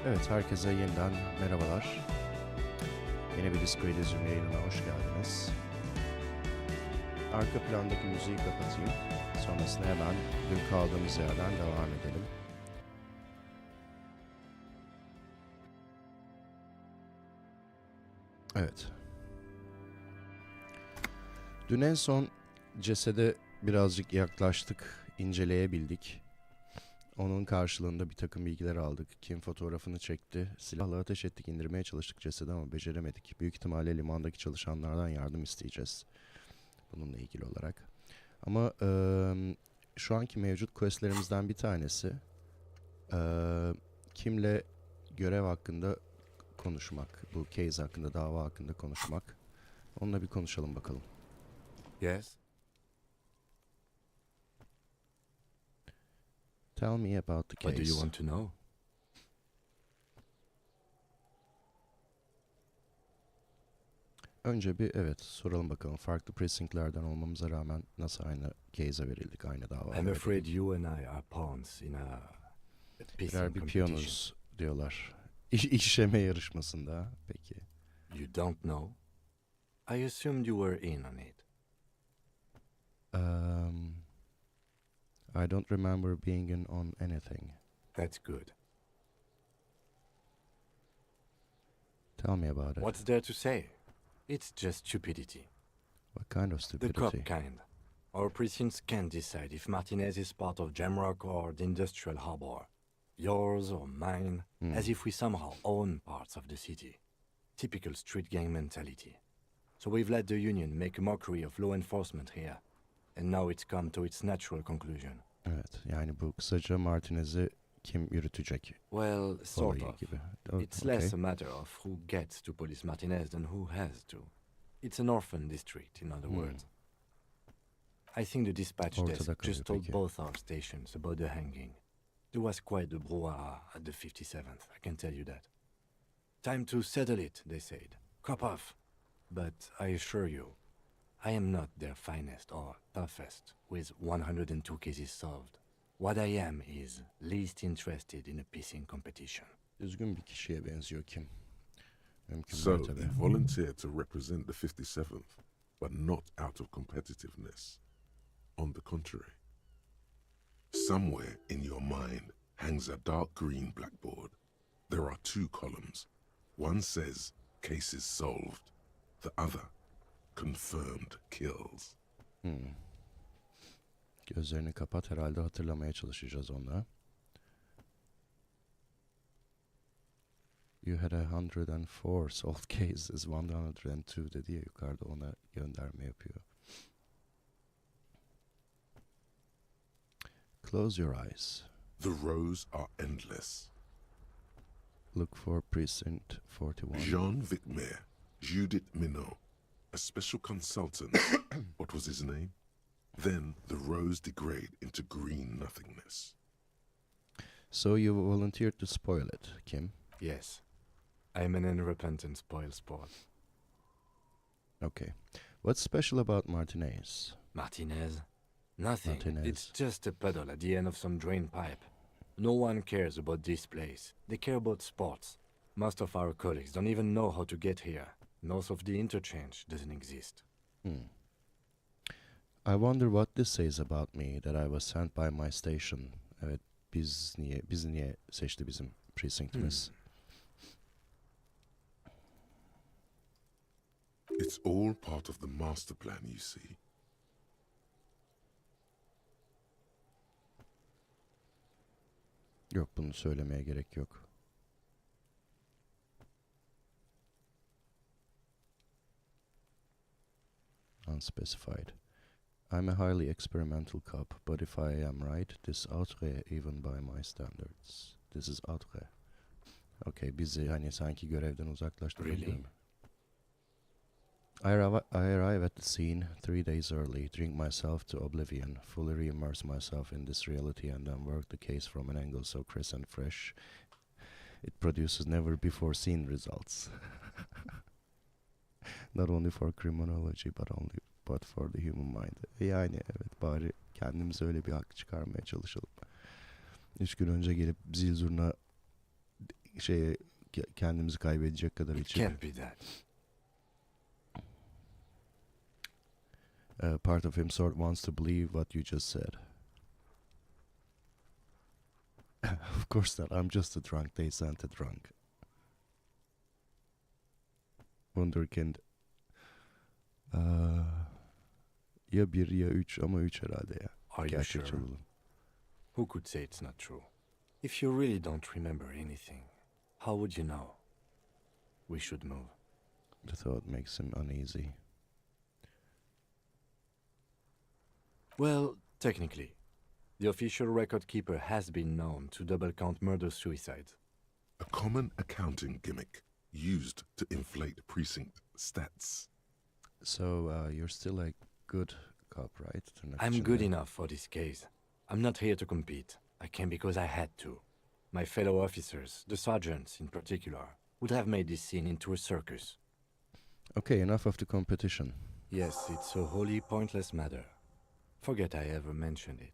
Evet, herkese yeniden merhabalar. Yeni bir Disco Elysium yayınına hoş geldiniz. Arka plandaki müziği kapatayım. Sonrasında hemen dün kaldığımız yerden devam edelim. Evet. Dün en son cesede birazcık yaklaştık, inceleyebildik. Onun karşılığında bir takım bilgiler aldık. Kim fotoğrafını çekti. Silahla ateş ettik, indirmeye çalıştık cesedi ama beceremedik. Büyük ihtimalle limandaki çalışanlardan yardım isteyeceğiz bununla ilgili olarak. Ama şu anki mevcut questlerimizden bir tanesi kimle görev hakkında konuşmak. Bu case hakkında, dava hakkında konuşmak. Onunla bir konuşalım bakalım. Yes? Tell me about the case. What do you want to know? Önce bir soralım bakalım. Farklı precinctlerden olmamıza rağmen nasıl aynı case'e verildik, aynı davaya I'm verildik. afraid you and I are pawns in a pissing Birer bir competition. piyonuz diyorlar. İşeme yarışmasında. Peki. You don't know? I assumed you were in on it. I don't remember being in on anything. That's good. Tell me about it. What's there to say? It's just stupidity. What kind of The stupidity? cop kind. Our precincts can't decide if Martinez is part of Jamrock or the industrial harbor. Yours or mine, as if we somehow own parts of the city. Typical street gang mentality. So we've let the union make a mockery of law enforcement here. And now it's come to its natural conclusion. Evet, yani bu kısaca Martinez'i kim yürütecek Well, sort olayı of. gibi. It's less a matter of who gets to police Martinez than who has to. It's an orphan district, in other words. I think the dispatch Ortada desk kalıyor just told peki. both our stations about the hanging. There was quite the brouhaha at the 57th, I can tell you that. Time to settle it, they said. Cop off. But I assure you, I am not their finest or toughest with 102 cases solved. What I am is least interested in a pissing competition. Üzgün bir kişiye benziyor kim? Mümkün So, mertebe. you volunteered to represent the 57th, but not out of competitiveness. On the contrary. Somewhere in your mind hangs a dark green blackboard. There are two columns. One says, cases solved. The other, confirmed kills. Gözlerini kapat, herhalde hatırlamaya çalışacağız onunla. You had 104 solved cases, 102 dedi ya yukarıda, ona gönderme yapıyor. Close your eyes. The rows are endless. Look for precinct 41. Jean Vicmer, Judith Minot, a special consultant. What was his name? Then the rows degrade into green nothingness. So you volunteered to spoil it, Kim? Yes, I'm an unrepentant spoilsport. Okay. What's special about Martinez? Martinez? Nothing. Martinez. It's just a puddle at the end of some drain pipe. No one cares about this place. They care about sports. Most of our colleagues don't even know how to get here. North of the interchange doesn't exist. I wonder what this says about me, that I was sent by my station. Evet, bizi niye seçti bizim precinctimiz? It's all part of the master plan, you see. Yok, bunu söylemeye gerek yok. Unspecified. I'm a highly experimental cop, but if I am right, this outre even by my standards. This is outre. Okay, bizi hani sanki görevden uzaklaştırıyor Really? mi? I arrive at the scene 3 days early, drink myself to oblivion, fully re-immerse myself in this reality, and then work the case from an angle so crisp and fresh it produces never before seen results. Not only for criminology but for the human mind. Yani evet, bari kendimize öyle bir hak çıkarmaya çalışalım. 3 gün önce gelip zil zurna kendimizi kaybedecek kadar It içeri. can't be that. Part of him sort of wants to believe what you just said. Of course not. I'm just a drunk. They sent a drunk. Wunderkind. Ya bir ya üç ama üç herhalde ya. Are you Gerçekçi sure? olalım. Who could say it's not true? If you really don't remember anything, how would you know? We should move. The thought makes him uneasy. Well, technically, the official record keeper has been known to double count murder-suicides. A common accounting gimmick used to inflate precinct stats. So you're still a good cop, right? I'm good enough for this case. I'm not here to compete. I came because I had to. My fellow officers, the sergeants in particular, would have made this scene into a circus. Okay, enough of the competition. Yes, it's a wholly pointless matter. Forget I ever mentioned it.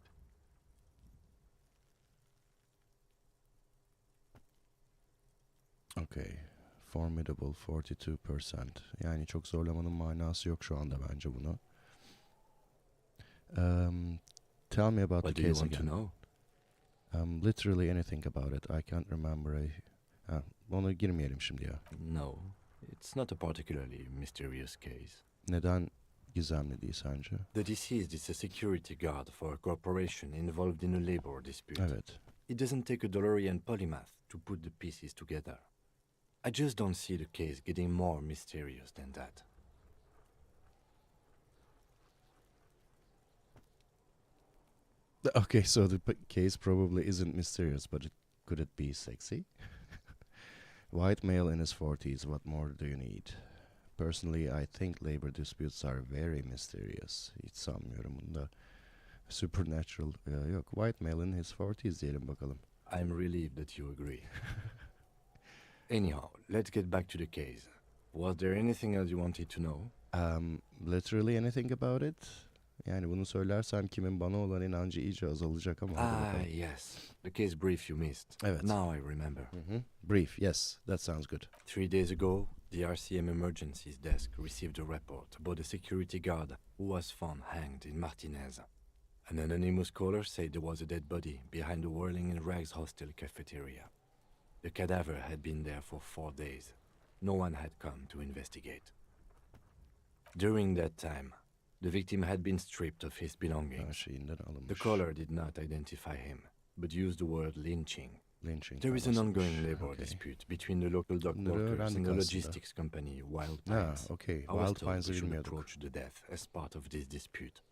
Okay. Formidable 42%. Yani çok zorlamanın manası yok şu anda bence bunu. Tell me about What the do you case want to again. know? Literally anything about it. I can't remember. Ona girmeyelim şimdi ya. No, it's not a particularly mysterious case. Neden gizemli değil sence? The deceased is a security guard for a corporation involved in a labor dispute. Evet. It doesn't take a DeLorean polymath to put the pieces together. I just don't see the case getting more mysterious than that. Okay, so the case probably isn't mysterious, but could it be sexy? White male in his 40s, what more do you need? Personally, I think labor disputes are very mysterious. Hiç sanmıyorum bunda. Supernatural yok. White male in his 40s diyelim bakalım. I'm relieved that you agree. Anyhow, let's get back to the case. Was there anything else you wanted to know? Literally anything about it? Yani bunu söylersem kimin bana olan inancı iyice azalacak ama hadi bakalım. Yes. The case brief you missed. Evet. Now I remember. Brief, yes, that sounds good. 3 days ago, the RCM emergencies desk received a report about a security guard who was found hanged in Martinez. An anonymous caller said there was a dead body behind the Whirling in Rags hostel cafeteria. The cadaver had been there for 4 days. No one had come to investigate. During that time, the victim had been stripped of his belongings. Şeyinden alınmış. The caller did not identify him, but used the word lynching. Lynching. There is an davasıymış. ongoing labor Okay. dispute between the local dock Bunları workers öğrendik and the aslında. logistics company Wild Ha, Pines. okay. I was Wild told Pines'ı we should bilmiyorduk. approach the death as part of this dispute.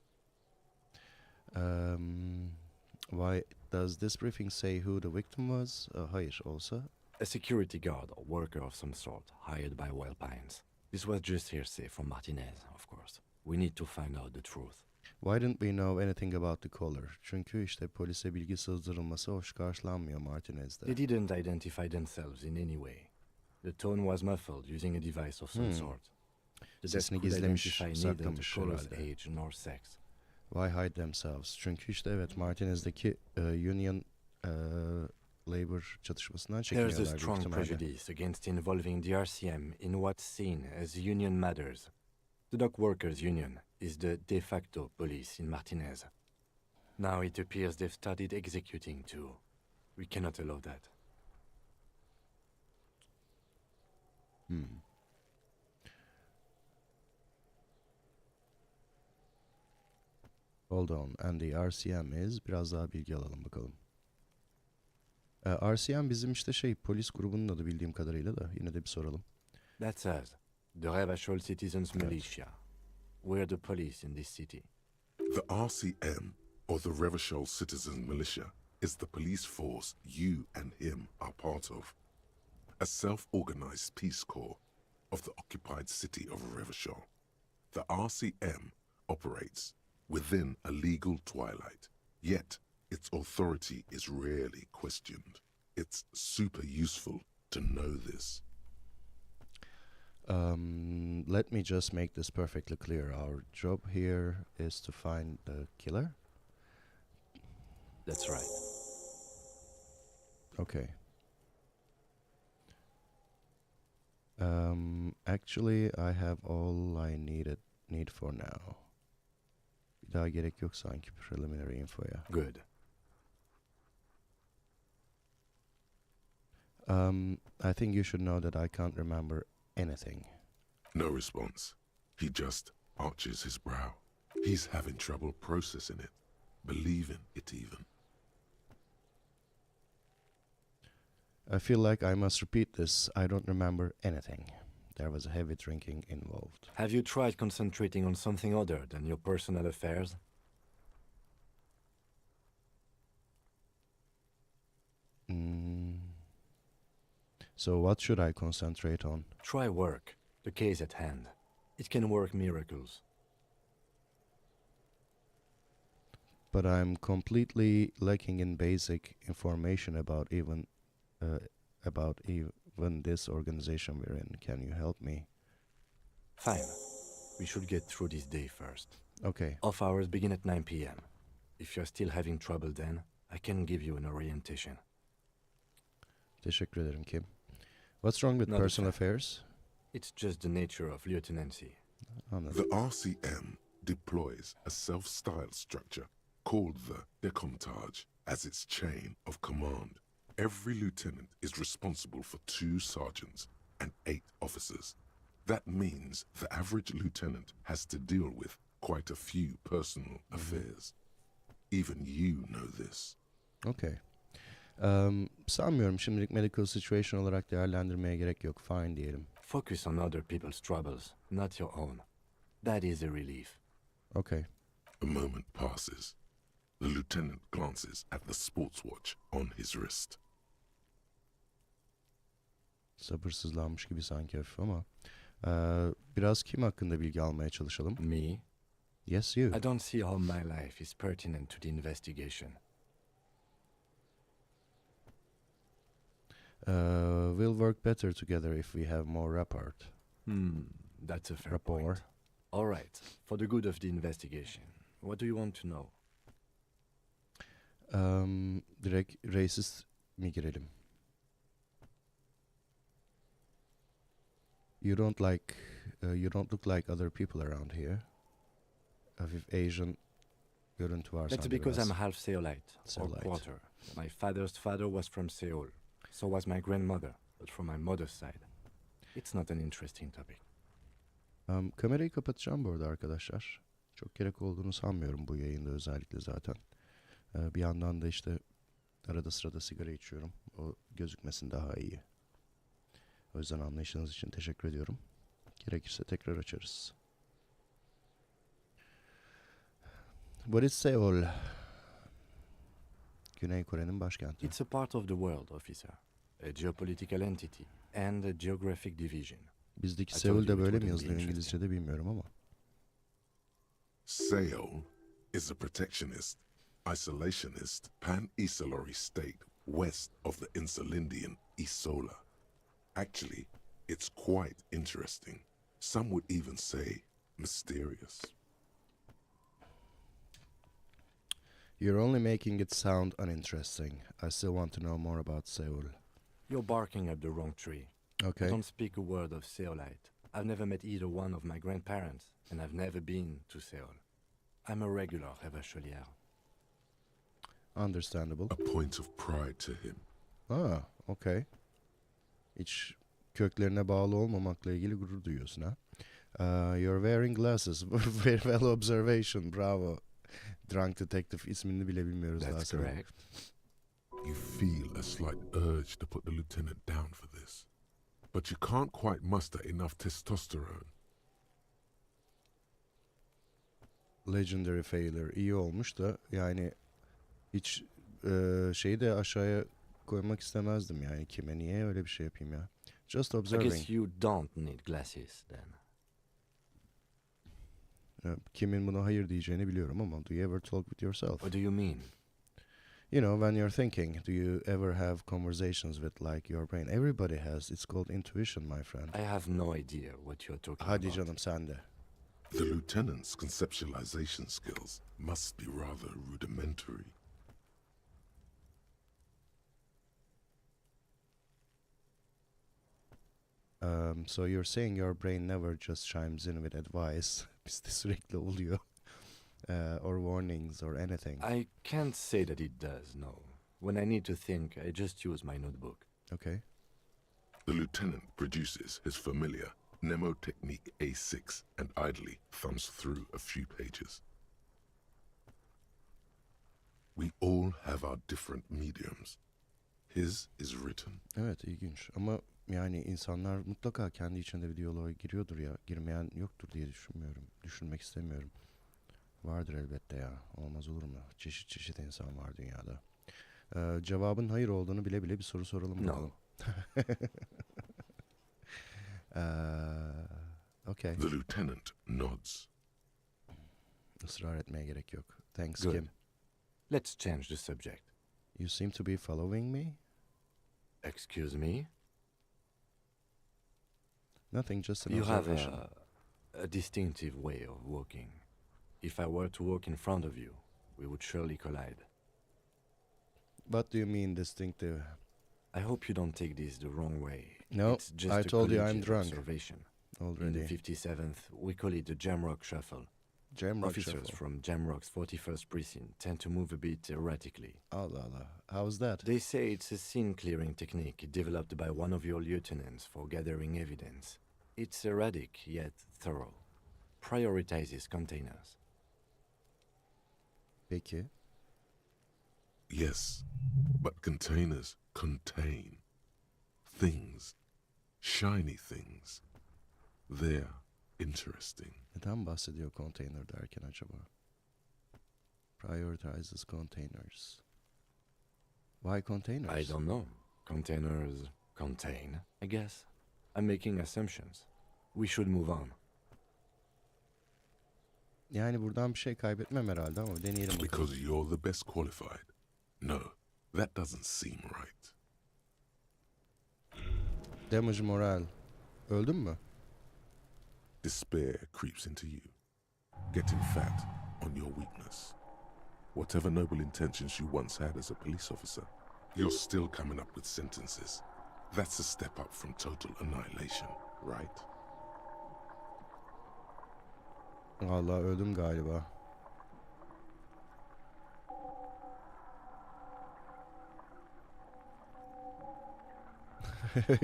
Why does this briefing say who the victim was? Hayır olsa. A security guard or worker of some sort hired by Wild Pines. This was just hearsay from Martinez, of course. We need to find out the truth. Why didn't we know anything about the caller? Çünkü işte polise bilgi sızdırılması hoş karşılanmıyor Martinez'de. They didn't identify themselves in any way. The tone was muffled using a device of some sort. The desk Sesini could gizlemiş, identify neither the saklamış caller's herhalde. age nor sex. Why hide themselves? Çünkü işte evet Martinez'deki union labor çatışmasından There's a çekiniyorlar büyük strong ihtimalle. prejudice against involving the RCM in what's seen as union matters. The Dock Workers Union is the de facto police in Martinez. Now it appears they've started executing too. We cannot allow that. Hold on. And the RCM is... Biraz daha bilgi alalım bakalım. RCM bizim işte polis grubunun adı bildiğim kadarıyla da. Yine de bir soralım. That's us, the Revachol Citizens Militia. We're the police in this city. The RCM, or the Revachol Citizen Militia, is the police force you and him are part of. A self-organized peace corps of the occupied city of Revachol. The RCM operates within a legal twilight, yet its authority is rarely questioned. It's super useful to know this. Let me just make this perfectly clear. Our job here is to find the killer. That's right. Okay. Actually, I have all I need for now. Bir daha gerek yok sanki preliminary infoya. Good. I think you should know that I can't remember anything. No response. He just arches his brow. He's having trouble processing it, believing it even. I feel like I must repeat this. I don't remember anything. There was heavy drinking involved. Have you tried concentrating on something other than your personal affairs? So what should I concentrate on? Try work, the case at hand. It can work miracles. But I'm completely lacking in basic information about even this organization we're in. Can you help me? Fine. We should get through this day first. Okay. Off hours begin at 9 p.m. If you're still having trouble then, I can give you an orientation. Teşekkür ederim Kim. What's wrong with Not a personal fan. affairs? It's just the nature of lieutenancy. Anladım. The RCM deploys a self-styled structure called the decomptage as its chain of command. Every lieutenant is responsible for 2 sergeants and 8 officers. That means the average lieutenant has to deal with quite a few personal affairs. Even you know this. Okay. Sanmıyorum şimdilik medical situation olarak değerlendirmeye gerek yok. Fine diyelim. Focus on other people's troubles, not your own. That is a relief. Okay. A moment passes. The lieutenant glances at the sports watch on his wrist. Sabırsızlanmış gibi sanki hafif ama. Biraz Kim hakkında bilgi almaya çalışalım. Me? Yes, you. I don't see how my life is pertinent to the investigation. We'll work better together if we have more rapport. That's a fair Rapport. point. All right, for the good of the investigation, what do you want to know? Direkt racist mi girelim? You don't look like other people around here. Hafif Asian görüntü var That's sende because biraz. I'm half Seolite, or Seolite. quarter. My father's father was from Seoul. So was my grandmother, but from my mother's side. It's not an interesting topic. Kamerayı kapatacağım bu arada arkadaşlar. Çok gerek olduğunu sanmıyorum bu yayında özellikle zaten. Bir yandan da işte arada sırada sigara içiyorum. O gözükmesin daha iyi. O yüzden anlayışınız için teşekkür ediyorum. Gerekirse tekrar açarız. What is Seoul? Güney Kore'nin başkenti. It's a part of the world, officer. A geopolitical entity and a geographic division. Bizdeki I Seul told de you it böyle mi wouldn't be yazılıyor interesting. İngilizce'de bilmiyorum ama. Seoul is a protectionist, isolationist, pan-Isolary state west of the Insulindian Isola. Actually, it's quite interesting. Some would even say mysterious. You're only making it sound uninteresting. I still want to know more about Seoul. You're barking up the wrong tree. I Okay. don't speak a word of Seolite. I've never met either one of my grandparents, and I've never been to Seoul. I'm a regular Revachelier. Understandable. A point of pride to him. Okay. Hiç köklerine bağlı olmamakla ilgili gurur duyuyorsun ha? You're wearing glasses. Very well observation. Bravo. Drunk Detective ismini bile bilmiyoruz daha That's sonra. correct. You feel a slight urge to put the lieutenant down for this, but you can't quite muster enough testosterone. Legendary failure. İyi olmuş da yani hiç şeyi de aşağıya koymak istemezdim yani. Kime niye öyle bir şey yapayım ya? Just I observing. guess you don't need glasses then. Kimin buna hayır diyeceğini biliyorum ama do you ever talk with yourself? What do you mean? You know, when you're thinking, do you ever have conversations with like your brain? Everybody has. It's called intuition, my friend. I have no idea what you're talking Hadi about. canım sen de. The lieutenant's conceptualization skills must be rather rudimentary. So you're saying your brain never just chimes in with advice. Bizde sürekli oluyor. Or warnings or anything. I can't say that it does, no. When I need to think, I just use my notebook. Okay. The lieutenant produces his familiar mnemotechnique A6 and idly thumbs through a few pages. We all have our different mediums. His is written. Evet, ilginç. Ama yani insanlar mutlaka kendi içinde bir diyaloğa giriyordur ya. Girmeyen yoktur diye düşünmüyorum. Düşünmek istemiyorum. Vardır elbette ya. Olmaz olur mu? Çeşit çeşit insan var dünyada. Cevabın hayır olduğunu bile bile bir soru soralım bakalım. Okay. The lieutenant nods. Israr etmeye gerek yok. Thanks, Good. Kim. Let's change the subject. You seem to be following me? Excuse me? Nothing, just an You have observation. a distinctive way of walking. If I were to walk in front of you, we would surely collide. What do you mean distinctive? I hope you don't take this the wrong way. No, It's just I a told you I'm collegiate drunk observation. In already. the 57th, we call it the Jamrock Shuffle. Jamrock Officers Shuffle. from Jamrock's 41st precinct tend to move a bit erratically. Allah Allah. How's that? They say it's a scene-clearing technique developed by one of your lieutenants for gathering evidence. It's erratic, yet thorough. Prioritizes containers. Peki. Yes, but containers contain things, shiny things. They're interesting. Neden bahsediyor container derken acaba? Prioritizes containers. Why containers? I don't know. Containers contain, I guess. I'm making assumptions. We should move on. Yani buradan bir şey kaybetmem herhalde ama deneyelim bakalım. Because you're the best qualified. No, that doesn't seem right. Damage moral. Öldün mü? Despair creeps into you, getting fat on your weakness. Whatever noble intentions you once had as a police officer, you're still coming up with sentences. That's a step up from total annihilation, right? Vallahi öldüm galiba.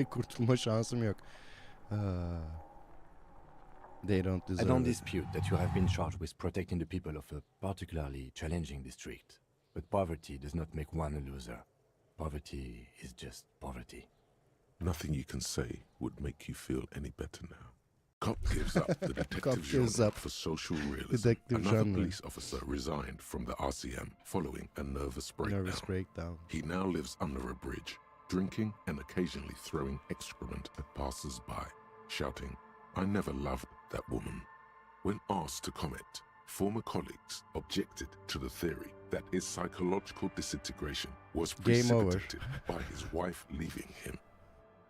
Kurtulma şansım yok. They don't deserve I don't it. dispute that you have been charged with protecting the people of a particularly challenging district. But poverty does not make one a loser. Poverty is just poverty. Nothing you can say would make you feel any better now. Cop gives up the Cop detective gives genre up. for social realism. Detective Another genre. police officer resigned from the RCM following a nervous breakdown. Nervous breakdown. He now lives under a bridge, drinking and occasionally throwing excrement at passers-by, shouting, "I never loved that woman." When asked to comment, former colleagues objected to the theory that his psychological disintegration was Game over. precipitated by his wife leaving him.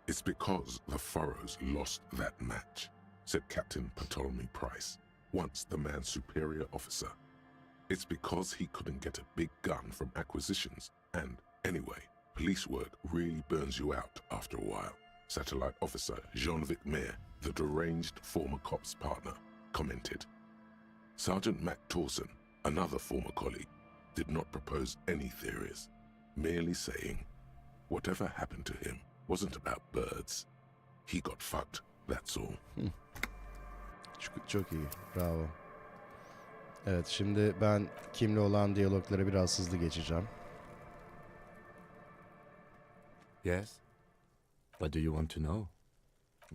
It's because the Furrows lost that match, said Captain Ptolemy Price, once the man's superior officer. It's because he couldn't get a big gun from acquisitions, and anyway, police work really burns you out after a while. Satellite officer Jean-Vic Mayer, the deranged former cop's partner, commented. Sergeant Mac Torson, another former colleague, did not propose any theories, merely saying, whatever happened to him wasn't about birds. He got fucked, that's all. Çok iyi. Bravo. Evet, şimdi ben Kim'le olan diyaloglara biraz hızlı geçeceğim. Yes? What do you want to know?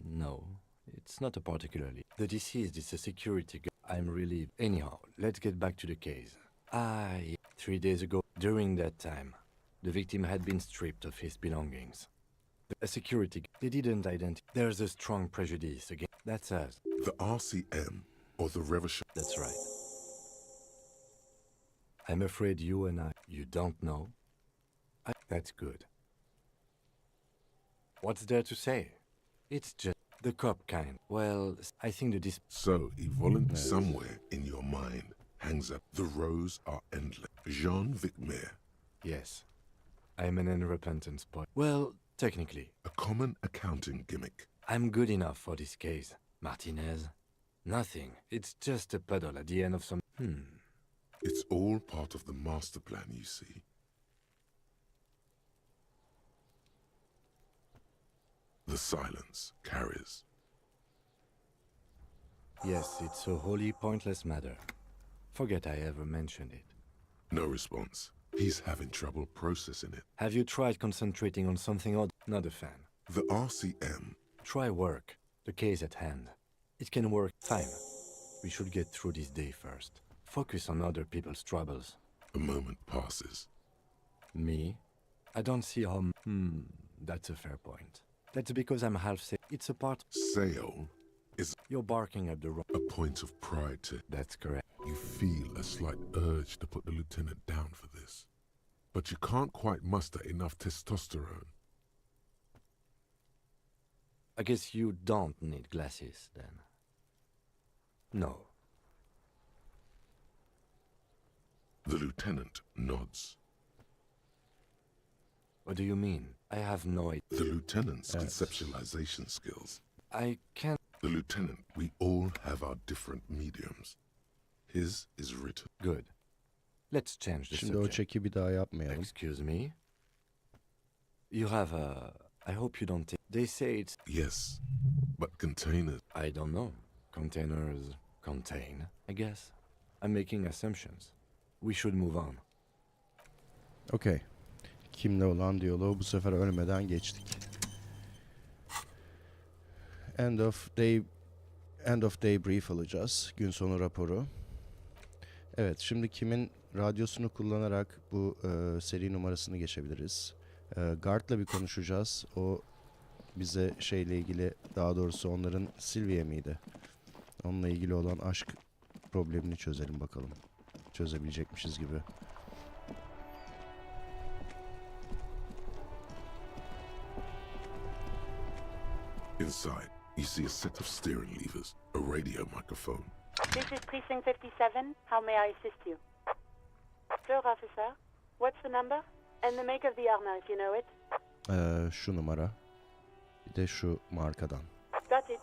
No, it's not a particularly. The deceased is a security guard. I'm relieved. Anyhow, let's get back to the case. 3 days ago, during that time, the victim had been stripped of his belongings. A security guard, they didn't identify. There's a strong prejudice against. That's us. The RCM, or the Revolution. That's right. I'm afraid you and you don't know. That's good. What's there to say? It's just the cop kind. Well, I think the So, somewhere in your mind hangs up, the rows are endless. Jean-Vic Mayer, Yes. I'm an unrepentant boy. Well, technically. a common accounting gimmick. I'm good enough for this case, Martinez. Nothing. It's just a puddle at the end of some... It's all part of the master plan, you see. The silence carries. Yes, it's a wholly pointless matter. Forget I ever mentioned it. No response. He's having trouble processing it. Have you tried concentrating on something odd? Not a fan. The RCM. Try work. The case at hand. It can work. Fine. We should get through this day first. Focus on other people's troubles. A moment passes. Me? I don't see how... that's a fair point. That's because I'm half sick. It's a part... Sale is You're barking up the wrong... a point of pride to... That's correct. You feel a slight urge to put the lieutenant down for this. But you can't quite muster enough testosterone. I guess you don't need glasses, then. No. The lieutenant nods. What do you mean? I have no idea. The lieutenant's Yes. conceptualization skills. I can't... The lieutenant, we all have our different mediums. His is written. Good. Let's change the Şimdi o subject. çeki bir daha yapmayalım. Excuse me? You have a... I hope you don't think... They say it's... Yes, but containers. I don't know. Containers contain, I guess. I'm making assumptions. We should move on. Okey. Kimle olan diyaloğu bu sefer ölmeden geçtik. End of day brief alacağız. Gün sonu raporu. Evet, şimdi kimin radyosunu kullanarak bu seri numarasını geçebiliriz. Guard'la bir konuşacağız. O bize şeyle ilgili, daha doğrusu onların Sylvia miydi? Onunla ilgili olan aşk problemini çözelim bakalım. Çözebilecekmişiz gibi. Inside, you see a set of steering levers, a radio microphone. This is Precinct 57. How may I assist you? Floor officer, what's the number? And the make of the armor, if you know it. Şu numara. Bir de şu markadan. Got it.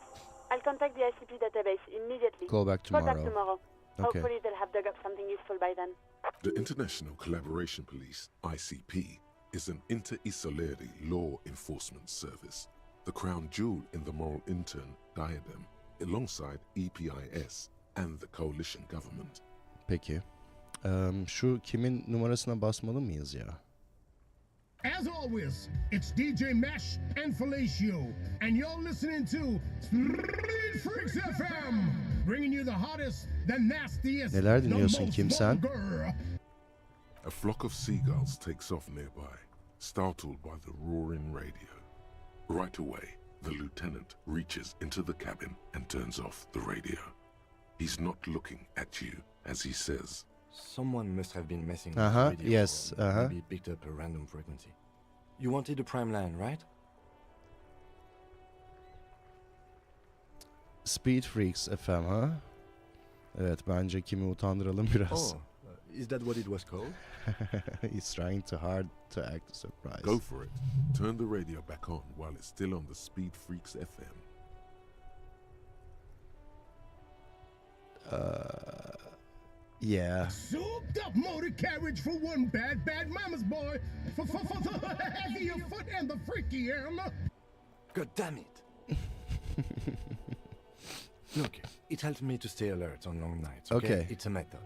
I'll contact the ICP database immediately. Call back Call back tomorrow. tomorrow. Okay. Hopefully they'll have dug up something useful by then. The International Collaboration Police, ICP, is an inter-Isolari law enforcement service, the crown jewel in the moral intern diadem, alongside EPIS and the coalition government. Peki. Şu kimin numarasına basmalı mıyız ya? As always, it's DJ Mesh and Felicio, and you're listening to Street Freaks FM, bringing you the hottest, the nastiest, Neler the dinliyorsun most kimsen? vulgar. A flock of seagulls takes off nearby, startled by the roaring radio. Right away, the lieutenant reaches into the cabin and turns off the radio. He's not looking at you as he says, Someone must have been messing with Uh-huh, the radio. yes, or uh-huh. Maybe picked up a random frequency. You wanted a prime line, right? Speed Freaks FM ha? Evet, bence kimi utandıralım biraz. Oh, is that what it was called? He's trying too hard to act surprised. go for it. Turn the radio back on while it's still on the Speed Freaks FM. Yeah. Souped up motor carriage for one bad mama's boy, for the heavier foot and the freakier. God damn it! Look, it helps me to stay alert on long nights. Okay. It's a method.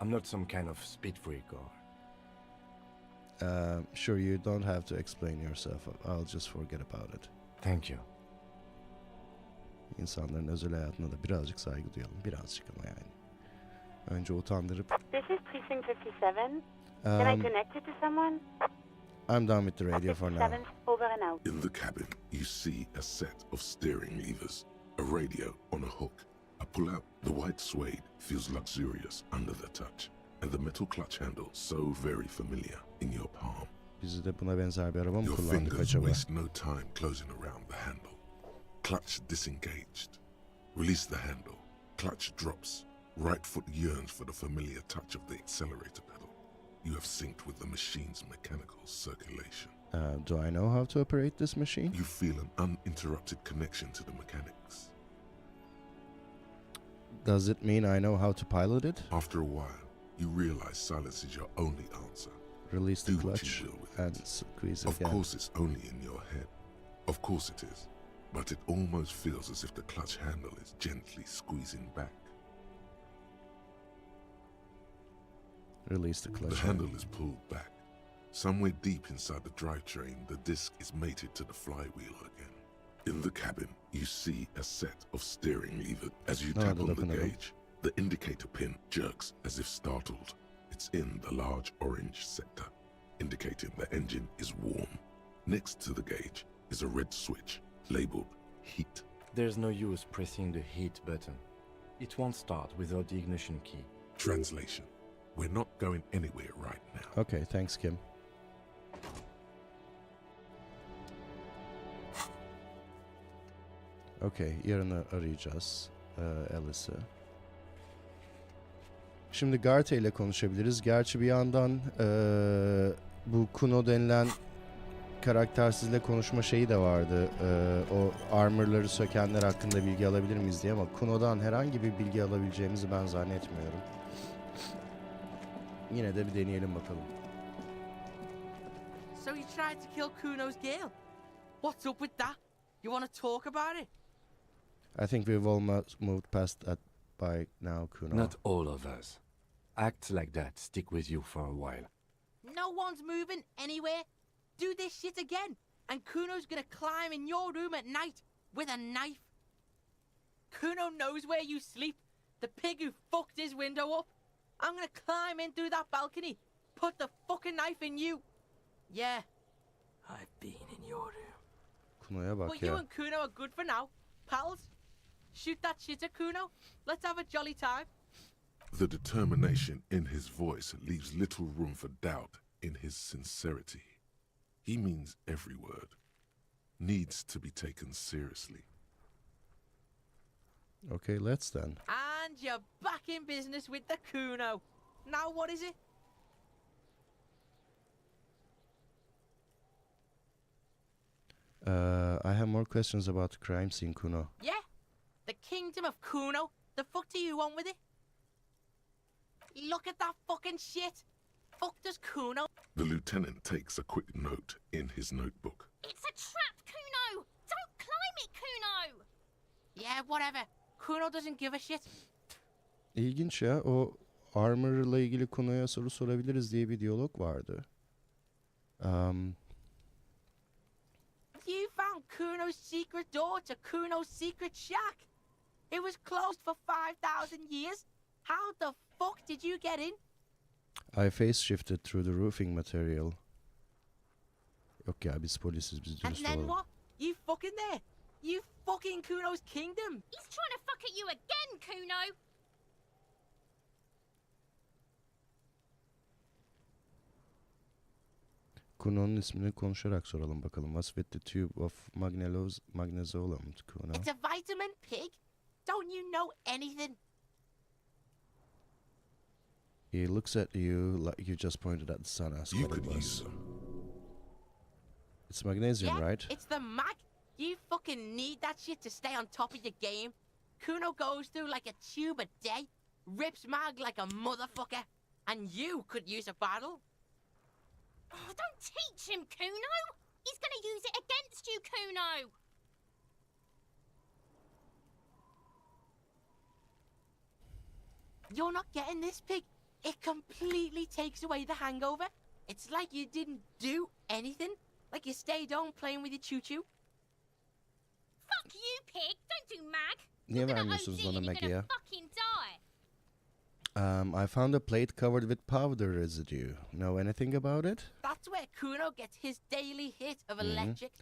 I'm not some kind of speed freak or... Sure, you don't have to explain yourself. I'll just forget about it. Thank you. İnsanların özel hayatına da birazcık saygı duyalım. Birazcık ama yani. Önce utandırıp... This is Precinct 57. Can I connect you to someone? I'm done with the radio for now. 57, over and out. In the cabin, you see a set of steering levers, a radio on a hook. I pull out. The white suede feels luxurious under the touch, and the metal clutch handle so very familiar in your palm. Biz de buna benzer bir araba mı Your kullandık fingers acaba? waste no time closing around the handle. Clutch disengaged. Release the handle. Clutch drops. Right foot yearns for the familiar touch of the accelerator pedal. You have synced with the machine's mechanical circulation. Do I know how to operate this machine? You feel an uninterrupted connection to the mechanics. Does it mean I know how to pilot it? After a while, you realize silence is your only answer. Release the Do what clutch you will with and it. squeeze it Of again. course it's only in your head. Of course it is. But it almost feels as if the clutch handle is gently squeezing back. Release the clutch. The handle is pulled back. Somewhere deep inside the drivetrain, the disc is mated to the flywheel again. In the cabin, you see a set of steering levers. As you tap on the gauge, the indicator pin jerks as if startled. It's in the large orange sector, indicating the engine is warm. Next to the gauge is a red switch labeled heat. There's no use pressing the heat button. It won't start without the ignition key. Translation: we're not going anywhere right now. Okay, thanks Kim. Okay, yarını arayacağız Alice'ı. Şimdi Garte ile konuşabiliriz. Gerçi bir yandan bu Kuno denilen karaktersizle konuşma şeyi de vardı. O armorları sökenler hakkında bilgi alabilir miyiz diye, ama Kuno'dan herhangi bir bilgi alabileceğimizi ben zannetmiyorum. Yine de bir deneyelim bakalım. So you tried to kill Kuno's girl? What's up with that? You want to talk about it? I think we've almost moved past that by now, Kuno. Not all of us. Acts like that stick with you for a while. No one's moving anywhere. Do this shit again, and Kuno's gonna climb in your room at night with a knife. Kuno knows where you sleep. The pig who fucked his window up. I'm gonna climb in through that balcony, put the fucking knife in you. Yeah, I've been in your room. Kuno'ya bak But ya. you and Kuno are good for now, pals. Shoot that shit at Kuno. Let's have a jolly time. The determination in his voice leaves little room for doubt in his sincerity. He means every word. Needs to be taken seriously. Okay, let's then. And you're back in business with the Kuno. Now what is it? I have more questions about the crime scene, Kuno. Yeah? The kingdom of Kuno? The fuck do you want with it? Look at that fucking shit! Fuck does Kuno? The lieutenant takes a quick note in his notebook. It's a trap, Kuno! Don't climb it, Kuno! Yeah, whatever. Kuno doesn't give a shit. İlginç ya, o armor'la ilgili Kuno'ya soru sorabiliriz diye bir diyalog vardı. You found Kuno's secret door to Kuno's secret shack. It was closed for 5,000 years. How the fuck did you get in? I face shifted through the roofing material. Yok ya, biz polisiz, biz And dürüst then olalım. what? You fucking there? You fucking Kuno's kingdom. He's trying to fuck at you again, Kuno! Kuno'nun ismini konuşarak soralım bakalım. What's with the tube of magnesium, Kuno? It's a vitamin pig. Don't you know anything? He looks at you like you just pointed at the sun. Ask You what it could use was. some. It's magnesium, Yeah, right? it's the mag. You fucking need that shit to stay on top of your game. Kuno goes through like a tube a day, rips mag like a motherfucker, and you could use a battle. Oh, don't teach him, Kuno! He's gonna use it against you, Kuno! You're not getting this, pig. It completely takes away the hangover. It's like you didn't do anything. Like you stayed home playing with your choo-choo. Fuck you, pig! Don't do mag! Niye You're gonna vermiyorsunuz OD bana and you're Maggie gonna ya? fucking die! I found a plate covered with powder residue. Know anything about it? That's where Kuno gets his daily hit of Mhm. electric.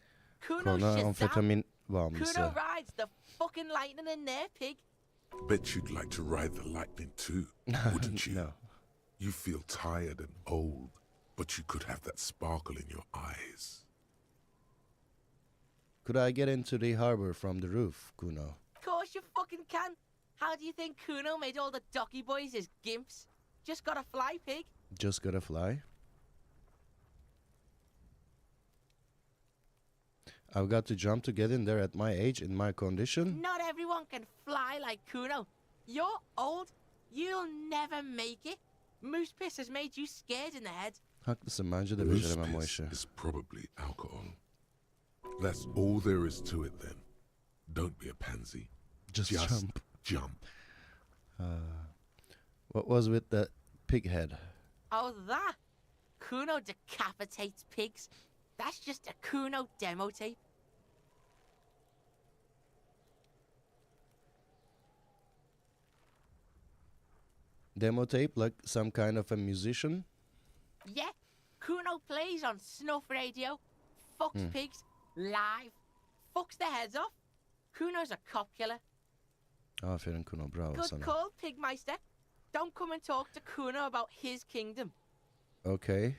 Kuno Kona shits down. amfetamin Kuno bağımlısı. rides the fucking lightning in there, pig. Bet you'd like to ride the lightning too, wouldn't you? No. You feel tired and old, but you could have that sparkle in your eyes. Could I get into the harbor from the roof, Kuno? Of course you fucking can. How do you think Kuno made all the docky boys his gimps? Just gotta fly, pig. Just gotta fly? I've got to jump to get in there at my age, in my condition. Not everyone can fly like Kuno. You're old. You'll never make it. Moose piss has made you scared in the head. Haklısın, bence de Moose beceremem o piss işi. is probably alcohol. That's all there is to it then. Don't be a pansy. Just jump. Jump. What was with the pig head? Oh, that? Kuno decapitates pigs. That's just a Kuno demo tape. Demo tape, like some kind of a musician? Yeah, Kuno plays on snuff radio, fucks pigs, live, fucks their heads off. Kuno's a cop killer. Aferin Kuno, bravo Good sana. call, Pigmeister. Don't come and talk to Kuno about his kingdom. Okay.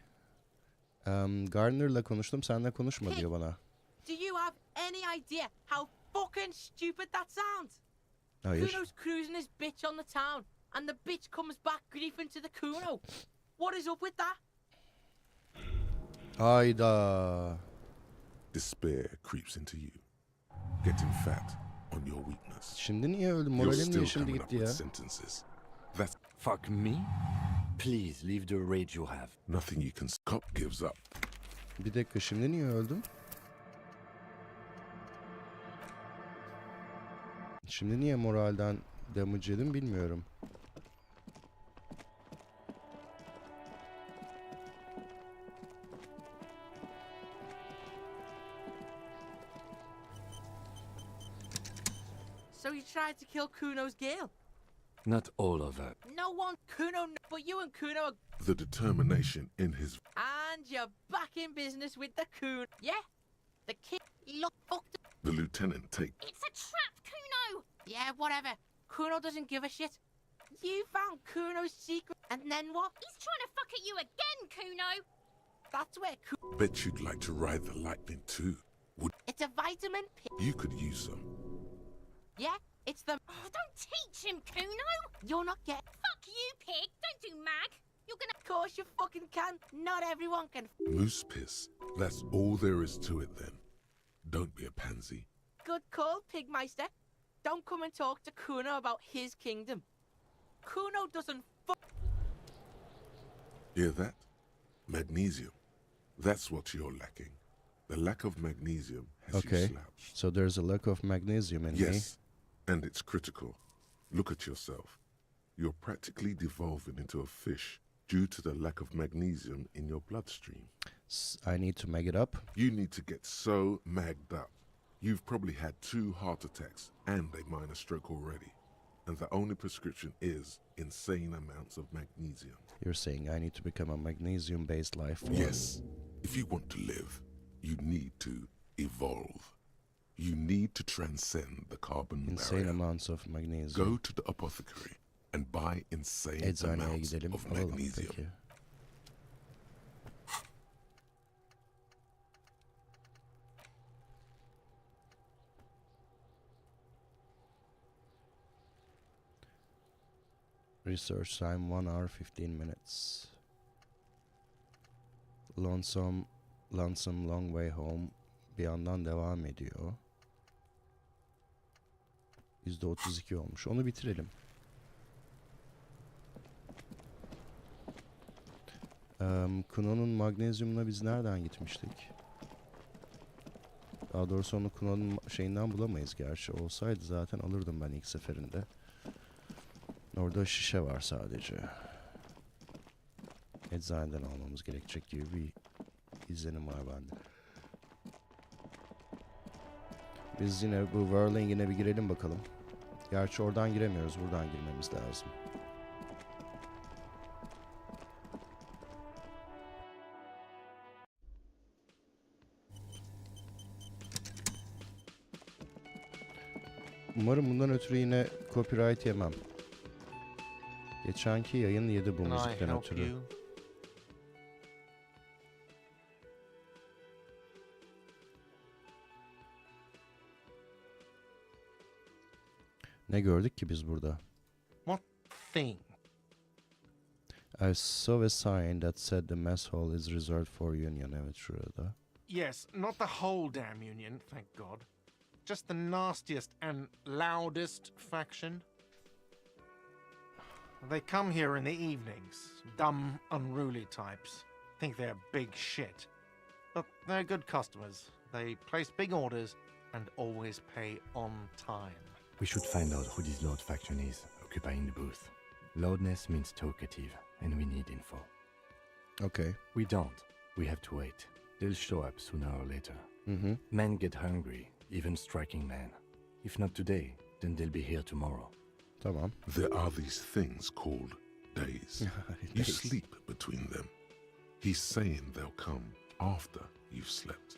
Gardner'la konuştum, seninle konuşma diyor bana. Do you have any idea how fucking stupid that sounds? Hayır. Kuno's cruising his bitch on the town, and the bitch comes back griefing to the Kuno. What is up with that? Hayda. Despair creeps into you, getting fat on your weakness. Şimdi niye öldüm? You're Moralim niye still şimdi coming up gitti with ya? sentences. That's Fuck me? Please leave the rage you have. nothing you can. Cop gives up. Bir dakika, şimdi niye öldüm? Şimdi niye moralden damage yedim bilmiyorum. So you tried to kill Kuno's girl? Not all of her. No one Kuno, but you and Kuno are... The determination in his And you're back in business with the Kuno. Yeah? The kid look fucked up. the lieutenant take It's a trap, Kuno! Yeah, whatever. Kuno doesn't give a shit. You found Kuno's secret, and then what? He's trying to fuck at you again, Kuno! That's where Kuno... bet you'd like to ride the lightning too. Would It's a vitamin pill. you could use some? Yeah? It's the... Oh, don't teach him, Kuno! You're not getting... Fuck you, pig! Don't do mag! You're gonna... Of course you fucking can. Not everyone can... Moose piss. That's all there is to it then. Don't be a pansy. Good call, Pigmeister. Don't come and talk to Kuno about his kingdom. Kuno doesn't Hear that? Magnesium. That's what you're lacking. The lack of magnesium has you Okay. slouched. So there's a lack of magnesium in me. Yes, and it's critical. Look at yourself. You're practically devolving into a fish due to the lack of magnesium in your bloodstream. I need to make it up. You need to get so magged up. You've probably had 2 heart attacks and a minor stroke already. And the only prescription is insane amounts of magnesium. You're saying I need to become a magnesium-based life form. Yes, if you want to live, you need to evolve. You need to transcend the carbon Insane barrier. amounts of magnesium. Go to the apothecary and buy insane Eczaneye amounts gidelim. of Alalım magnesium. peki. Research time 1 hour 15 minutes. Lonesome Long Way Home bir yandan devam ediyor. %32 olmuş. Onu bitirelim. Kuno'nun magnezyumuna biz nereden gitmiştik? Daha doğrusu onu Kuno'nun şeyinden bulamayız gerçi. Olsaydı zaten alırdım ben ilk seferinde. Orada şişe var sadece. Eczaneden almamız gerekecek gibi bir izlenim var bende. Biz yine bu Whirling'ine bir girelim bakalım. Gerçi oradan giremiyoruz. Buradan girmemiz lazım. Umarım bundan ötürü yine copyright yemem. Geçenki yayın yedi bu Can I müzikten help ötürü. you? Ne gördük ki biz burada? What thing? I saw a sign that said the mess hall is reserved for union. Evet şurada. Yes, not the whole damn union, thank God. Just the nastiest and loudest faction. They come here in the evenings. Dumb, unruly types. Think they're big shit. But they're good customers. They place big orders and always pay on time. We should find out who this Lord faction is, occupying the booth. Loudness means talkative, and we need info. Okay. We don't. We have to wait. They'll show up sooner or later. Mm-hmm. Men get hungry, even striking men. If not today, then they'll be here tomorrow. Tamam. There are these things called days. You Days. sleep between them. He's saying they'll come after you've slept.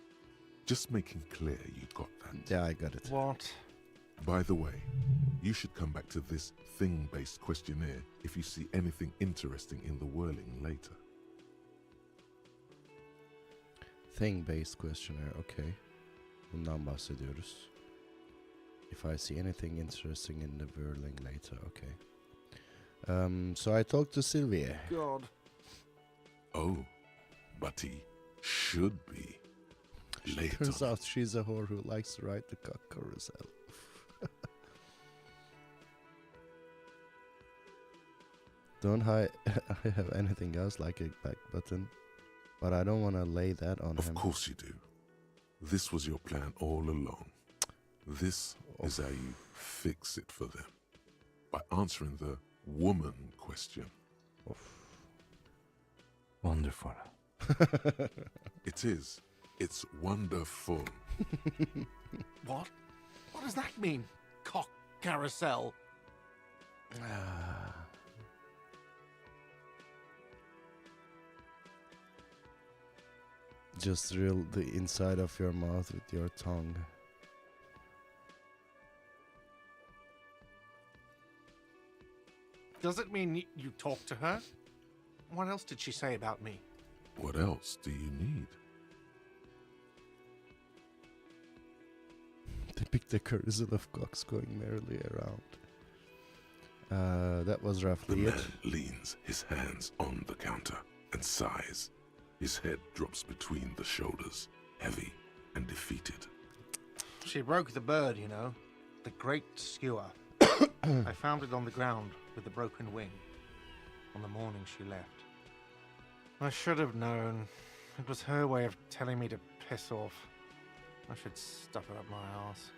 Just making clear you got that. Yeah, I got it. What? By the way, you should come back to this thing-based questionnaire if you see anything interesting in the whirling later. Thing-based questionnaire, okay. Bundan bahsediyoruz. If I see anything interesting in the whirling later, okay. So I talked to Sylvia. God. Oh, but he should be later. Turns out she's a whore who likes to ride the cock carousel. Don't I have anything else like a back button? But I don't want to lay that on him. Of course you do. This was your plan all along. This is how you fix it for them. By answering the woman question. Wonderful. It is. It's wonderful. What? What does that mean? Cock carousel. Just drill the inside of your mouth with your tongue. Does it mean you talked to her? What else did she say about me? What else do you need? Depict the carousel of cocks going merrily around. That was The roughly man it. leans his hands on the counter and sighs. His head drops between the shoulders, heavy and defeated. She broke the bird, you know. The great skewer. I found it on the ground with the broken wing on the morning she left. I should have known. It was her way of telling me to piss off. I should stuff it up my ass.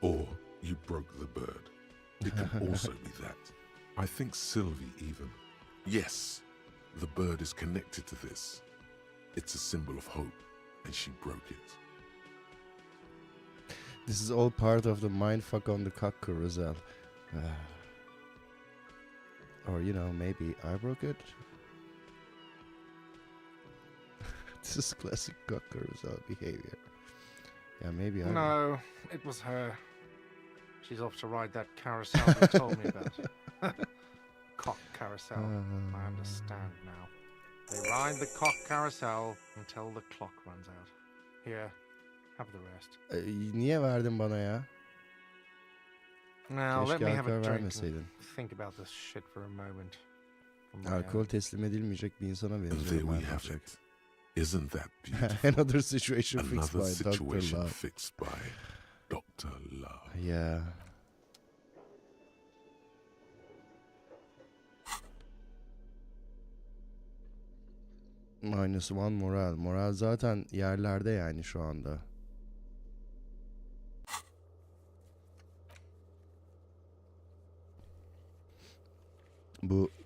Or you broke the bird. It can also be that. I think Sylvie even. Yes, the bird is connected to this. It's a symbol of hope, and she broke it. This is all part of the mindfuck on the cock carousel. Or, you know, maybe I broke it? This is classic cock carousel behavior. Yeah, maybe I... No, it was her. She's off to ride that carousel you told me about. Cock carousel. I understand now. They ride the cock carousel until the clock runs out. Here, have the rest. Niye verdin bana ya? Now, let Keşke me have a alkol drink vermeseydin. and think about this shit for a moment. On my Alkol own. teslim edilmeyecek bir insana And there benziyorum we ben have ancak. it. Isn't that beautiful? Another situation fixed Another by Dr. situation Love. fixed by Dr. Love. Yeah. -1 moral. Moral zaten yerlerde yani şu anda.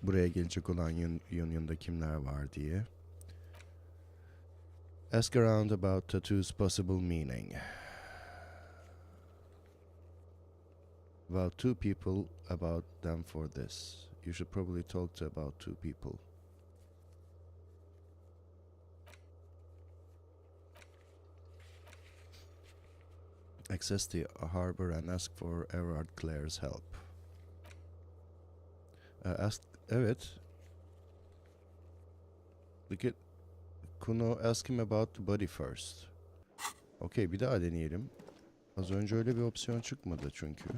Buraya gelecek olan Union'da kimler var diye. Ask around about tattoo's possible meaning. About 2 people about them for this. You should probably talk to about 2 people. Access the harbor and ask for Everard Clare's help. Evet. Look at Kuno, ask him about the body first. Okay, bir daha deneyelim. Az önce öyle bir opsiyon çıkmadı çünkü.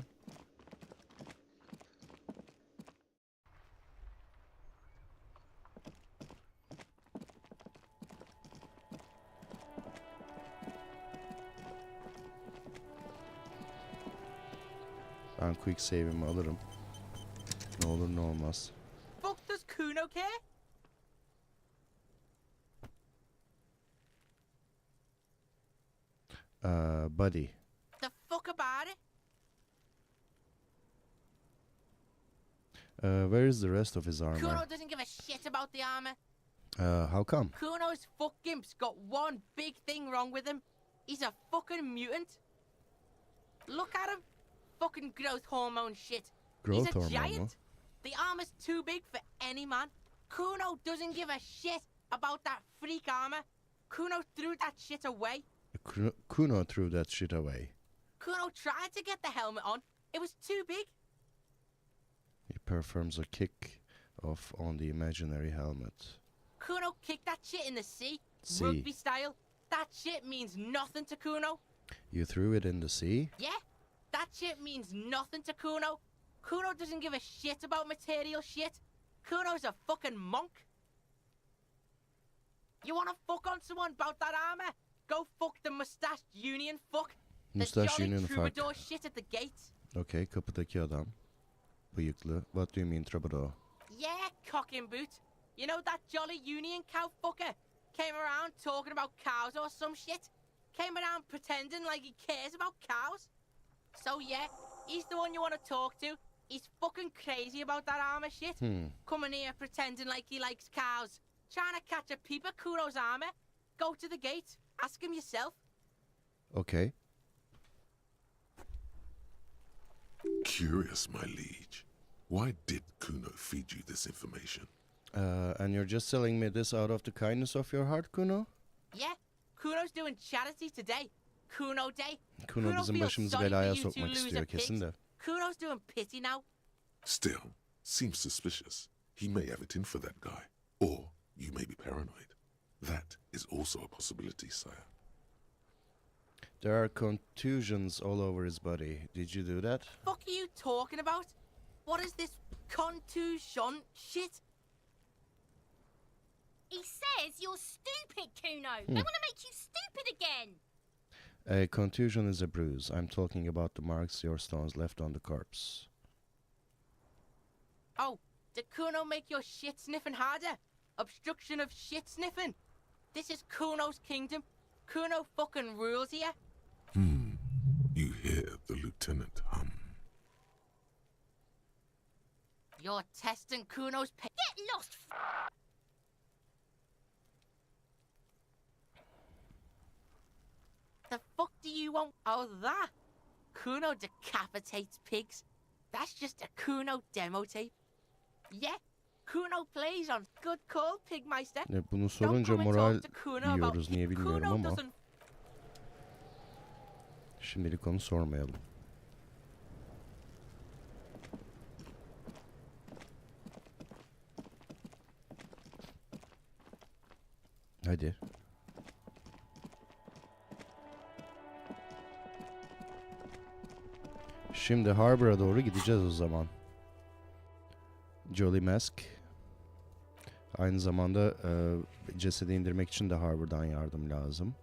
Ben quick save'imi alırım. Ne olur ne olmaz. Fuck does Kuno care? Buddy. The fuck about it? Where is the rest of his armor? Kuno doesn't give a shit about the armor. How come? Kuno's fuck gimp's got one big thing wrong with him. He's a fucking mutant. Look at him. Fucking growth hormone shit. Growth He's a hormone mu? giant. The armor's too big for any man. Kuno doesn't give a shit about that freak armor. Kuno threw that shit away. Kuno threw that shit away. Kuno tried to get the helmet on. It was too big. He performs a kick off on the imaginary helmet. Kuno kicked that shit in the sea. Sea. Rugby style. That shit means nothing to Kuno. You threw it in the sea? Yeah, that shit means nothing to Kuno. Kuno doesn't give a shit about material shit. Kuno's a fucking monk. You wanna fuck on someone about that armor? Go fuck the mustached union fuck. The Mustache Johnny union fuck. Troubadour shit at the gates. Okay, kapıdaki adam. Bıyıklı. What do you mean troubadour? Yeah, cock and boot. You know that jolly union cow fucker? Came around talking about cows or some shit? Came around pretending like he cares about cows? So yeah, he's the one you want to talk to. He's fucking crazy about that armor shit. Coming here pretending like he likes cows. Trying to catch a peep at Kuno's armor. Go to the gate. Ask him yourself. Okay. Curious, my liege. Why did Kuno feed you this information? And you're just telling me this out of the kindness of your heart, Kuno? Yeah, Kuno's doing charity today. Kuno Day. Kuno bizim feels başımızı sorry for belaya you two sokmak loser istiyor pigs. kesin de. Kuno's doing pity now. Still, seems suspicious. He may have it in for that guy. Or you may be paranoid. That is also a possibility, sire. There are contusions all over his body. Did you do that? Fuck are you talking about? What is this contusion shit? He says you're stupid, Kuno. They want to make you stupid again. A contusion is a bruise. I'm talking about the marks your stones left on the corpse. Oh, did Kuno make your shit sniffing harder? Obstruction of shit sniffing. This is Kuno's kingdom. Kuno fucking rules here. You hear the lieutenant hum. You're testing Kuno's Get lost. The fuck do you want? Oh, that? Kuno decapitates pigs. That's just a Kuno demo tape. Yeah, Kuno plays on good call, Pigmeister. Bunu Don't sorunca come and moral talk to Kuno about yiyoruz niye bilmiyorum Kuno ama doesn't. şimdilik onu sormayalım. Hadi. Şimdi Harbor'a doğru gideceğiz o zaman. Jolly Mask. Aynı zamanda cesedi indirmek için de Harbor'dan yardım lazım.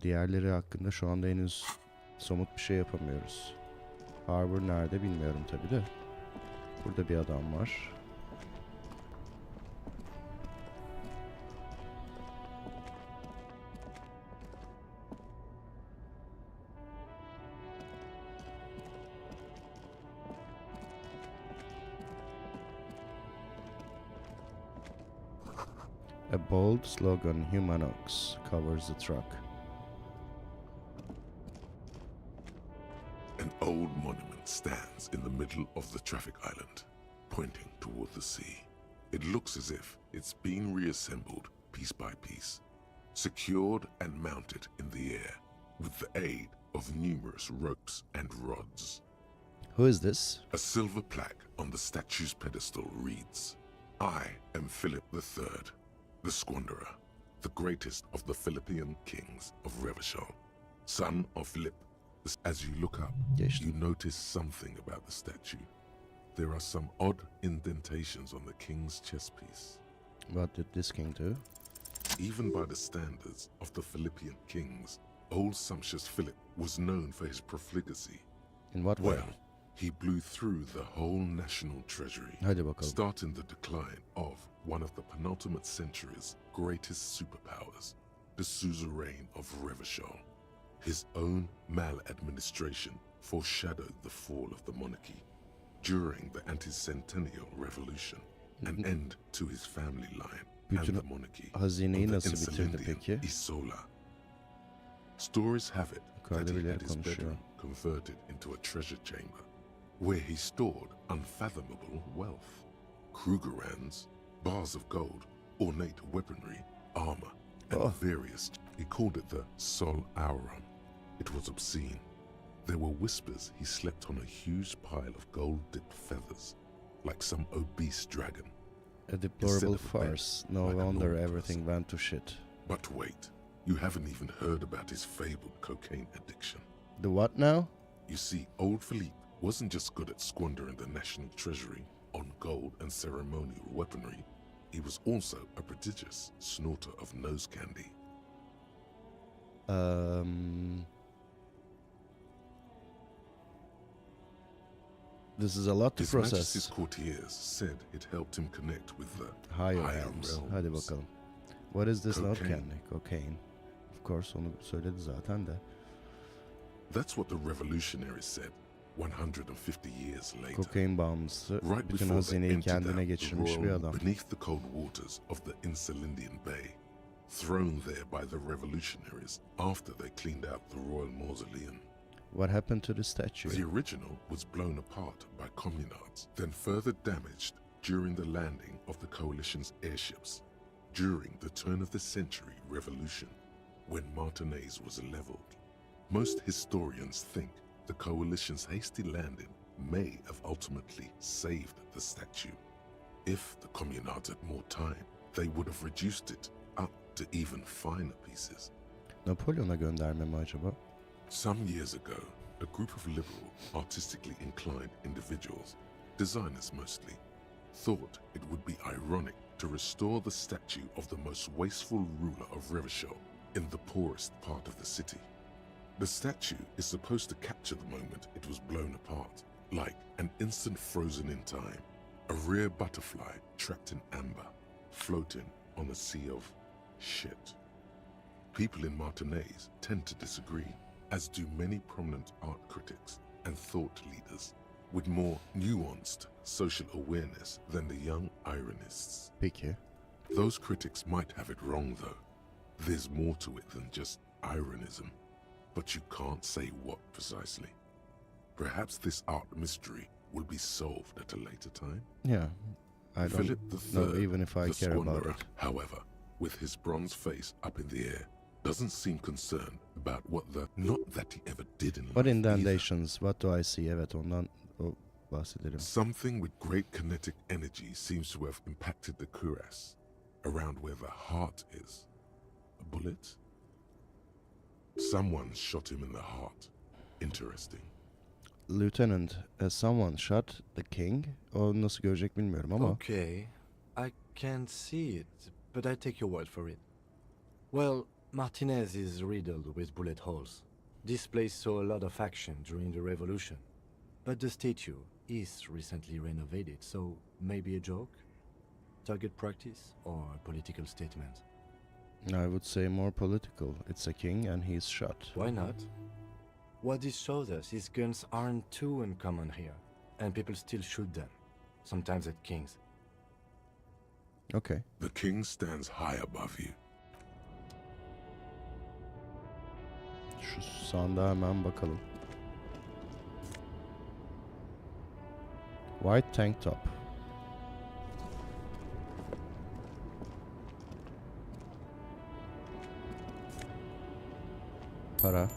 Diğerleri hakkında şu anda henüz somut bir şey yapamıyoruz. Harbor nerede bilmiyorum tabi de. Burada bir adam var. A bold slogan, Humanox, covers the truck. An old monument stands in the middle of the traffic island, pointing toward the sea. It looks as if it's been reassembled piece by piece, secured and mounted in the air with the aid of numerous ropes and rods. Who is this? A silver plaque on the statue's pedestal reads, I am Philip III, the Squanderer, the greatest of the Philippian kings of Revachol, son of Philip. As you look up, Geçti. you notice something about the statue. There are some odd indentations on the king's chest piece. What did this king do? Even by the standards of the Philippian kings, old sumptuous Philip was known for his profligacy. In what way? Well, He blew through the whole national treasury, Hadi bakalım. starting the decline of one of the penultimate century's greatest superpowers, the suzerain of Revachol. His own maladministration foreshadowed the fall of the monarchy during the anti-centennial revolution, an end to his family line and Bütün the monarchy hazineyi of the nasıl bitirdi Insulindian peki? Isola. Stories have it that Yukarıda he birileri had his konuşuyor. bedroom converted into a treasure chamber, where he stored unfathomable wealth. Krugerrands, bars of gold, ornate weaponry, armor, and various. He called it the Sol Auron. It was obscene. There were whispers he slept on a huge pile of gold-dipped feathers, like some obese dragon. A deplorable Instead of a bed, farce. No like a wonder normal everything person. went to shit. But wait, you haven't even heard about his fabled cocaine addiction. The what now? You see, old Philippe wasn't just good at squandering the national treasury on gold and ceremonial weaponry, he was also a prodigious snorter of nose candy. This is a lot to His Majesty's process. courtiers said it helped him connect with the Higher higher realms. realms. Hadi bakalım. What is this note Cocaine. candy? Cocaine. Of course, onu söyledi zaten de. That's what the revolutionaries said 150 years later. Kokain bağımlısı, Right bütün before they hazineyi emptied kendine out the geçirmiş bir royal adam. beneath the cold waters of the Insulindian Bay, thrown there by the revolutionaries after they cleaned out the royal mausoleum. What happened to the statue? The original was blown apart by communards, then further damaged during the landing of the coalition's airships during the turn of the century revolution, when Martinez was leveled. Most historians think the coalition's hasty landing may have ultimately saved the statue. If the communards had more time, they would have reduced it up to even finer pieces. Napolyon'a gönderme mi acaba? Some years ago, a group of liberal, artistically inclined individuals, designers mostly, thought it would be ironic to restore the statue of the most wasteful ruler of Revachol in the poorest part of the city. The statue is supposed to capture the moment it was blown apart, like an instant frozen in time, a rare butterfly trapped in amber, floating on a sea of shit. People in Martinez tend to disagree, as do many prominent art critics and thought leaders with more nuanced social awareness than the young ironists. Peki. Those critics might have it wrong, though. There's more to it than just ironism, but you can't say what precisely. Perhaps this art mystery will be solved at a later time. Yeah. I Philip don't know III, even if I the care about squanderer, it. however, with his bronze face up in the air, doesn't seem concerned about what the... Not that he ever did in What life either. indentations? What do I see? Evet, ondan bahsedelim. Something with great kinetic energy seems to have impacted the cuirass, around where the heart is. A bullet? Someone shot him in the heart. Interesting. Lieutenant, has someone shot the king? O nasıl görecek bilmiyorum ama. Okay, I can't see it, but I take your word for it. Well, Martinez is riddled with bullet holes. This place saw a lot of action during the revolution. But the statue is recently renovated, so maybe a joke? Target practice or a political statement? I would say more political. It's a king and he's shot. Why not? What this shows us is guns aren't too uncommon here, and people still shoot them, sometimes at kings. Okay. The king stands high above you. Şu sandığa hemen bakalım. White tank top. Para.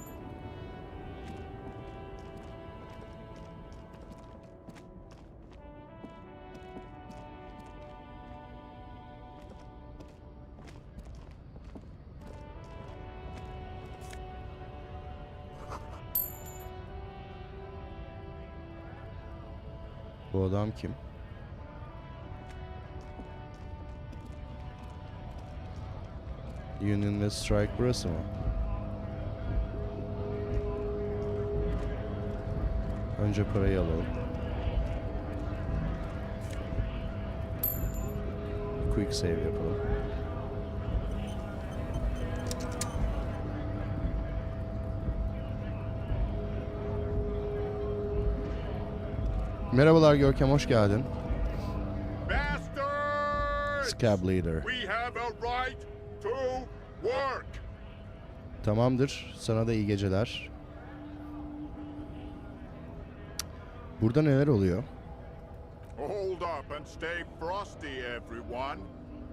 Bu adam kim? Union ve Strike burası mı? Önce parayı alalım. Quick save yapalım. Merhabalar Görkem, hoş geldin. Bastards! Scab Leader. We have a right to work. Tamamdır, sana da iyi geceler. Burada neler oluyor? Hold up and stay frosty, everyone.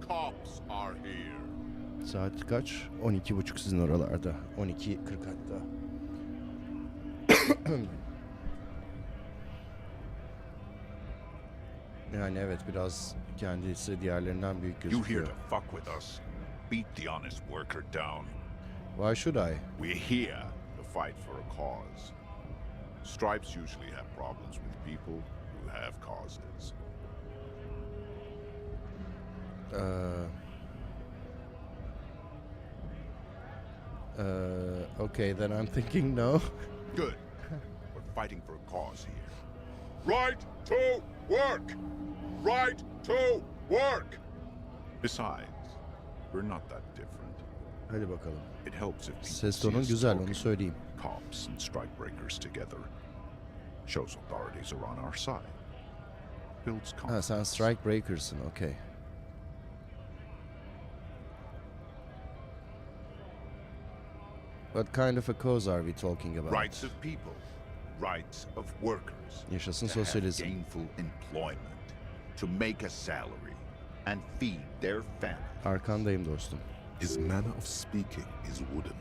Cops are here. Saat kaç? 12.30 sizin oralarda. 12.40 hatta. Yani evet, biraz kendisi diğerlerinden büyük You here gözüküyor. to fuck with us? Beat the honest worker down. Why should I? We're here to fight for a cause. Stripes usually have problems with people who have causes. Okay, then I'm thinking no. Good. We're fighting for a cause here. Right to work! Right to work! Besides, we're not that different. Hadi bakalım. It helps if people Ses see tonun us güzel, onu talking, söyleyeyim. cops and strikebreakers together. Shows authorities are on our side. Builds Ha, confidence. sen strike breakers'ın, okay. What kind of a cause are we talking about? Rights of people. Rights of workers. Yaşasın To have sosyalizm. gainful employment. To make a salary. And feed their families. Arkandayım dostum. His manner of speaking is wooden,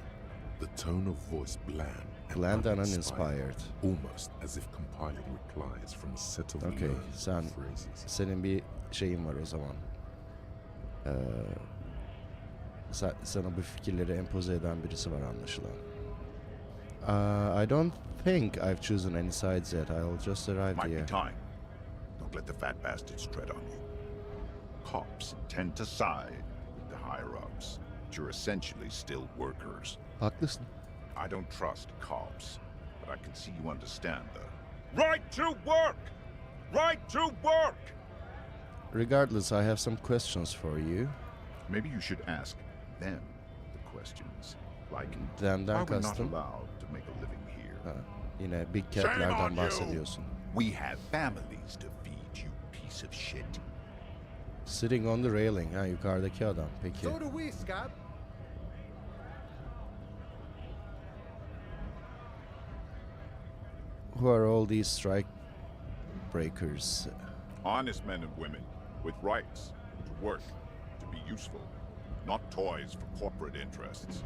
the tone of voice bland Bland and uninspired, uninspired. almost as if compiling replies from a set of Okay, learned sen phrases. senin bir şeyin var o zaman. Sana bu fikirleri empoze eden birisi var anlaşılan. I don't think I've chosen any sides yet. I'll just arrive Might here. be time. Don't let the fat bastards tread on you. Cops tend to side with the higher-ups, but you're essentially still workers. Haklısın. I don't trust cops, but I can see you understand the right to work! Right to work! Regardless, I have some questions for you. Maybe you should ask them the questions. Like, Them'den why we're not kastım. allowed to make a living here. Ha, yine Big Shame on Cat'lerden you! bahsediyorsun. We have families to feed, you piece of shit. Sitting on the railing. Ha, yukarıdaki adam. Peki. So do we, Scab. Who are all these strike breakers? Honest men and women with rights to work, to be useful, not toys for corporate interests.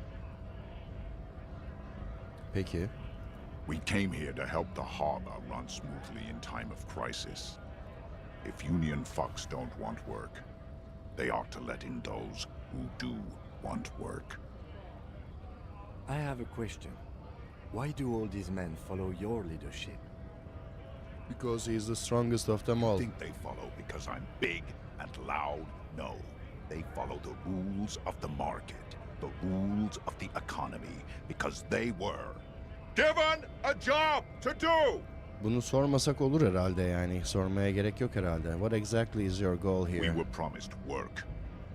Peki. We came here to help the harbor run smoothly in time of crisis. If union fucks don't want work, they ought to let in those who do want work. I have a question. Why do all these men follow your leadership? Because he's the strongest of them all. Think they follow because I'm big and loud? No. They follow the rules of the market, the rules of the economy, because they were given a job to do! Bunu sormasak olur herhalde yani. Sormaya gerek yok herhalde. What exactly is your goal We here? were promised work.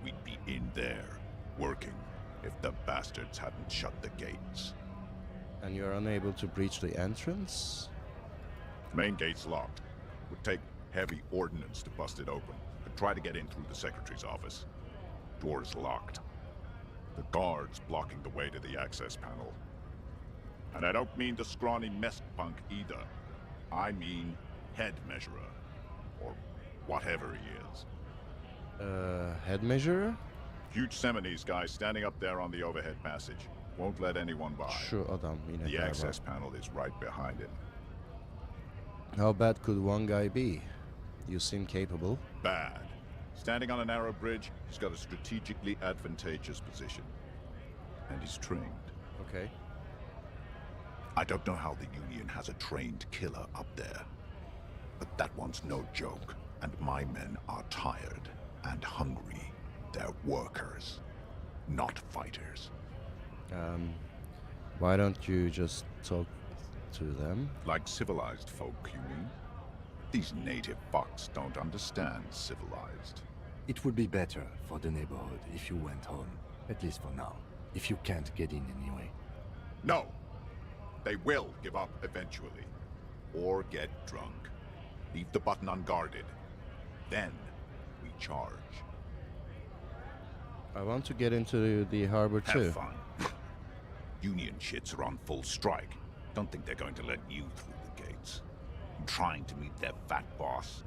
We'd be in there, working, if the bastards hadn't shut the gates. And you're unable to breach the entrance? Main gate's locked. Would take heavy ordnance to bust it open. Could try to get in through the secretary's office. Door's locked. The guards blocking the way to the access panel. And I don't mean the scrawny mess punk either. I mean head measurer. Or whatever he is. Head measurer? Huge Seminese guy standing up there on the overhead passage. Won't let anyone by. Şu adam yine The galiba. access panel is right behind him. How bad could one guy be? You seem capable. Bad. Standing on a narrow bridge, he's got a strategically advantageous position. And he's trained. Okay. I don't know how the Union has a trained killer up there. But that one's no joke. And my men are tired and hungry. They're workers, not fighters. Why don't you just talk to them. Like civilized folk, you mean? These native fucks don't understand civilized. It would be better for the neighborhood if you went home, at least for now, if you can't get in anyway. No! They will give up eventually. Or get drunk. Leave the button unguarded. Then we charge. I want to get into the harbor too. Have fun. Union shits are on full strike. Don't think they're going to let you through the gates. I'm trying to meet their fat boss.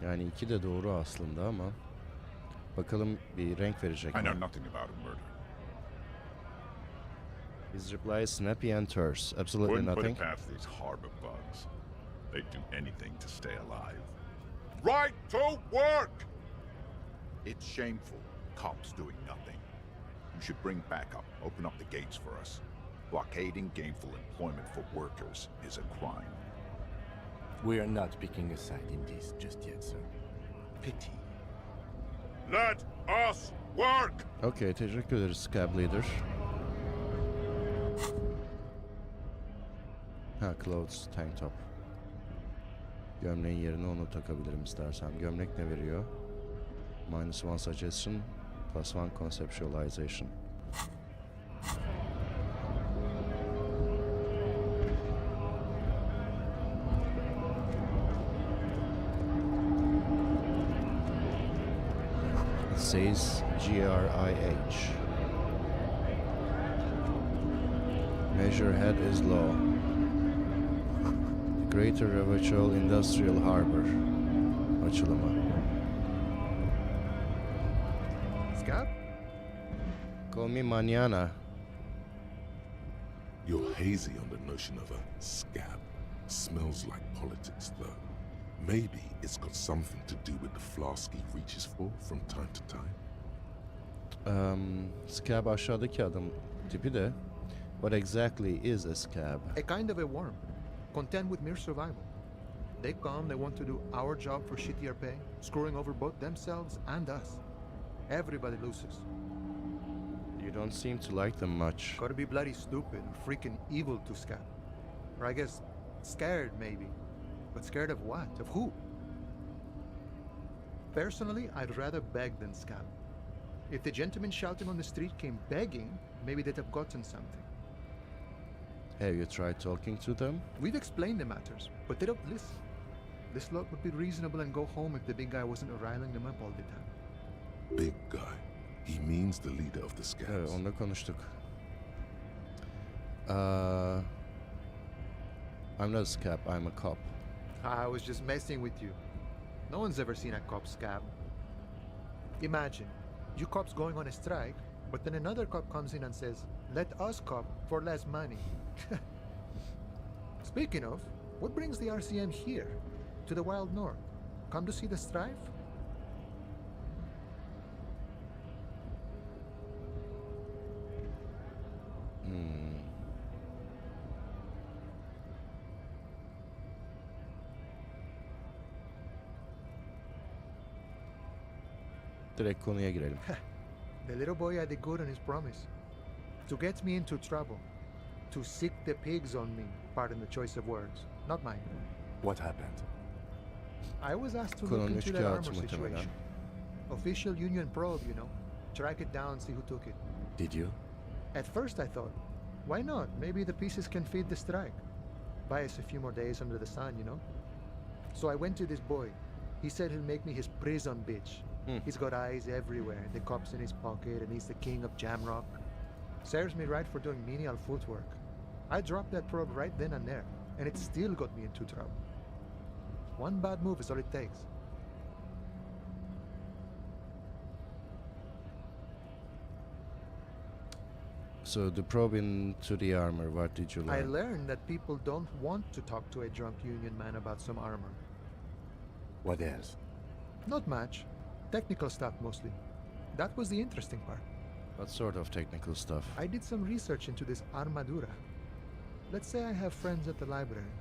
Yani iki de doğru aslında ama bakalım bir renk verecek I know mi? nothing about a murder. His reply is snappy and terse. Absolutely Wouldn't put nothing. it past these harbor bugs. They'd do anything to stay alive. Right to work! It's shameful. Cops doing nothing. You should bring backup. Open up the gates for us. Blockading gainful employment for workers is a crime. We are not picking a side in this just yet, sir. Pity. Let us work! Okay, teşekkür ederiz Scab Leader. Ha, clothes, tank top. Gömleğin yerine onu takabilirim istersem. Gömlek ne veriyor? -1 suggestion, +1 conceptualization. It says GRIH. Measure head is low. Greater Revachol Industrial Harbor. Açılımı. Scab? Call me mañana. You're hazy on the notion of a scab. Smells like politics, though. Maybe it's got something to do with the flask he reaches for from time to time. Scab aşağıdaki adam tipi de. What exactly is a scab? A kind of a worm, content with mere survival. They come, they want to do our job for shittier pay, screwing over both themselves and us. Everybody loses. You don't seem to like them much. Gotta be bloody stupid or freaking evil to Scab. Or I guess scared, maybe. But scared of what? Of who? Personally, I'd rather beg than Scab. If the gentleman shouting on the street came begging, maybe they'd have gotten something. Have you tried talking to them? We've explained the matters, but they don't listen. This lot would be reasonable and go home if the big guy wasn't riling them up all the time. Big guy. He means the leader of the scabs. Evet, onunla konuştuk. I'm not a scab, I'm a cop. I was just messing with you. No one's ever seen a cop Scab. Imagine, you cops going on a strike, but then another cop comes in and says, "Let us cop for less money." Speaking of, what brings the RCM here, to the wild north? Come to see the strife? Direkt konuya girelim. The little boy had a good on his promise. To get me into trouble. To sick the pigs on me. Pardon the choice of words. Not mine. What happened? I was asked to look Konunun into üç that armor kağıtı muhtemelen. situation. Official union probe, you know. Track it down, see who took it. Did you? At first I thought, why not? Maybe the pieces can feed the strike. Buy us a few more days under the sun, you know? So I went to this boy. He said he'll make me his prison bitch. He's got eyes everywhere, the cops in his pocket, and he's the king of Jamrock. Serves me right for doing menial footwork. I dropped that probe right then and there, and it still got me into trouble. One bad move is all it takes. So the probe into the armor, what did you I learn? learned that people don't want to talk to a drunk union man about some armor. What else? Not much. Technical stuff mostly. That was the interesting part. What sort of technical stuff? I did some research into this armadura. Let's say I have friends at the library.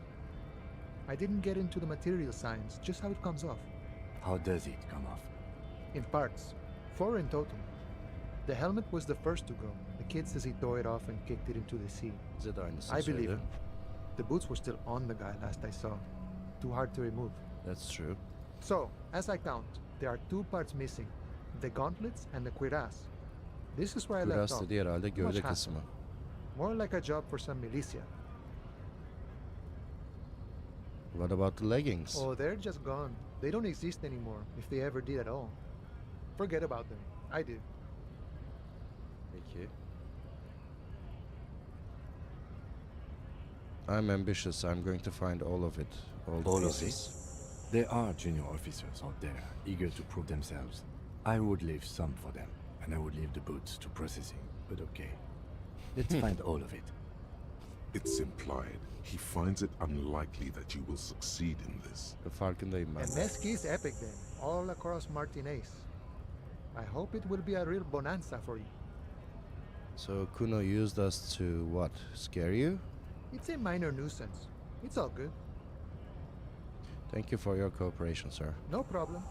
I didn't get into the material science, just how it comes off. How does it come off? In parts. 4 in total. The helmet was the first to go. The kid says he tore it off and kicked it into the sea. Bize de aynısını I believe söyledi. him. The boots were still on the guy last I saw. Too hard to remove. That's true. So, as I count, there are 2 parts missing. The gauntlets and the cuirass. This is where I left Kuras off. dediği herhalde Much gövde hassle. kısmı. More like a job for some militia. What about the leggings? Oh, they're just gone. They don't exist anymore, if they ever did at all. Forget about them. I did. Peki. I'm ambitious. I'm going to find all of it. All the All of pieces. There are junior officers out there, eager to prove themselves. I would leave some for them, and I would leave the boots to processing, but okay. Let's find all of it. It's implied he finds it unlikely that you will succeed in this. Farkındayım ben. And Mesky is epic then, all across Martinez. I hope it will be a real bonanza for you. So Kuno used us to what? Scare you? It's a minor nuisance. It's all good. Thank you for your cooperation, sir. No problem.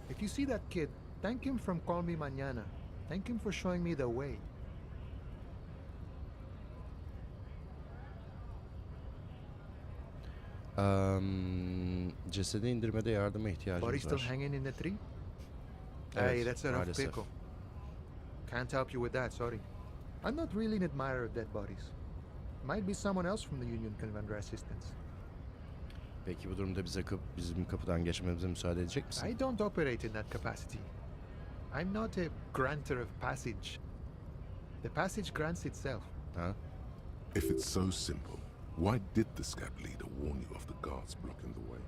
If you see that kid, thank him from Call Me Mañana. Thank him for showing me the way. Cesedi indirmede yardıma Body ihtiyacımız still var. hanging in the tree? Evet, Hey, that's a rough maalesef. pickle. Can't help you with that, sorry. I'm not really an admirer of dead bodies. Might be someone else from the Union can render assistance. Peki bu durumda bizim kapıdan geçmemize müsaade edecek misin? I don't operate in that capacity. I'm not a granter of passage. The passage grants itself. Ha? If it's so simple, why did the scab leader warn you of the guards blocking the way?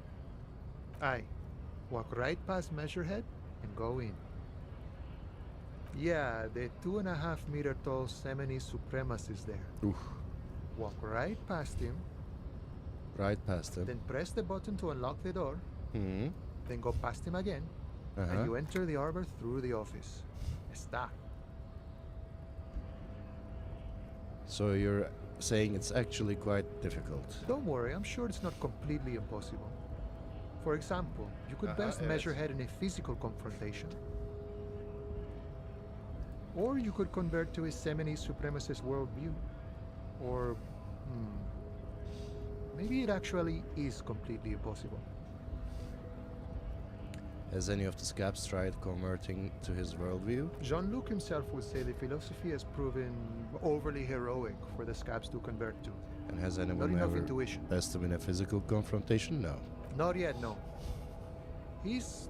I walk right past Measurehead and go in. Yeah, the 2.5 meter tall Semini Supremus is there. Walk right past him, Right past him. then press the button to unlock the door, Hı. then go past him again, and you enter the arbor through the office. Está. So you're saying it's actually quite difficult. Don't worry, I'm sure it's not completely impossible. For example, you could best evet. Measurehead in a physical confrontation. Or you could convert to a Semini Supremacist worldview. Or, maybe it actually is completely impossible. Has any of the scabs tried converting to his worldview? Jean-Luc himself would say the philosophy has proven overly heroic for the scabs to convert to. And has Not anyone enough ever intuition. asked him in a physical confrontation? No. Not yet, no. He's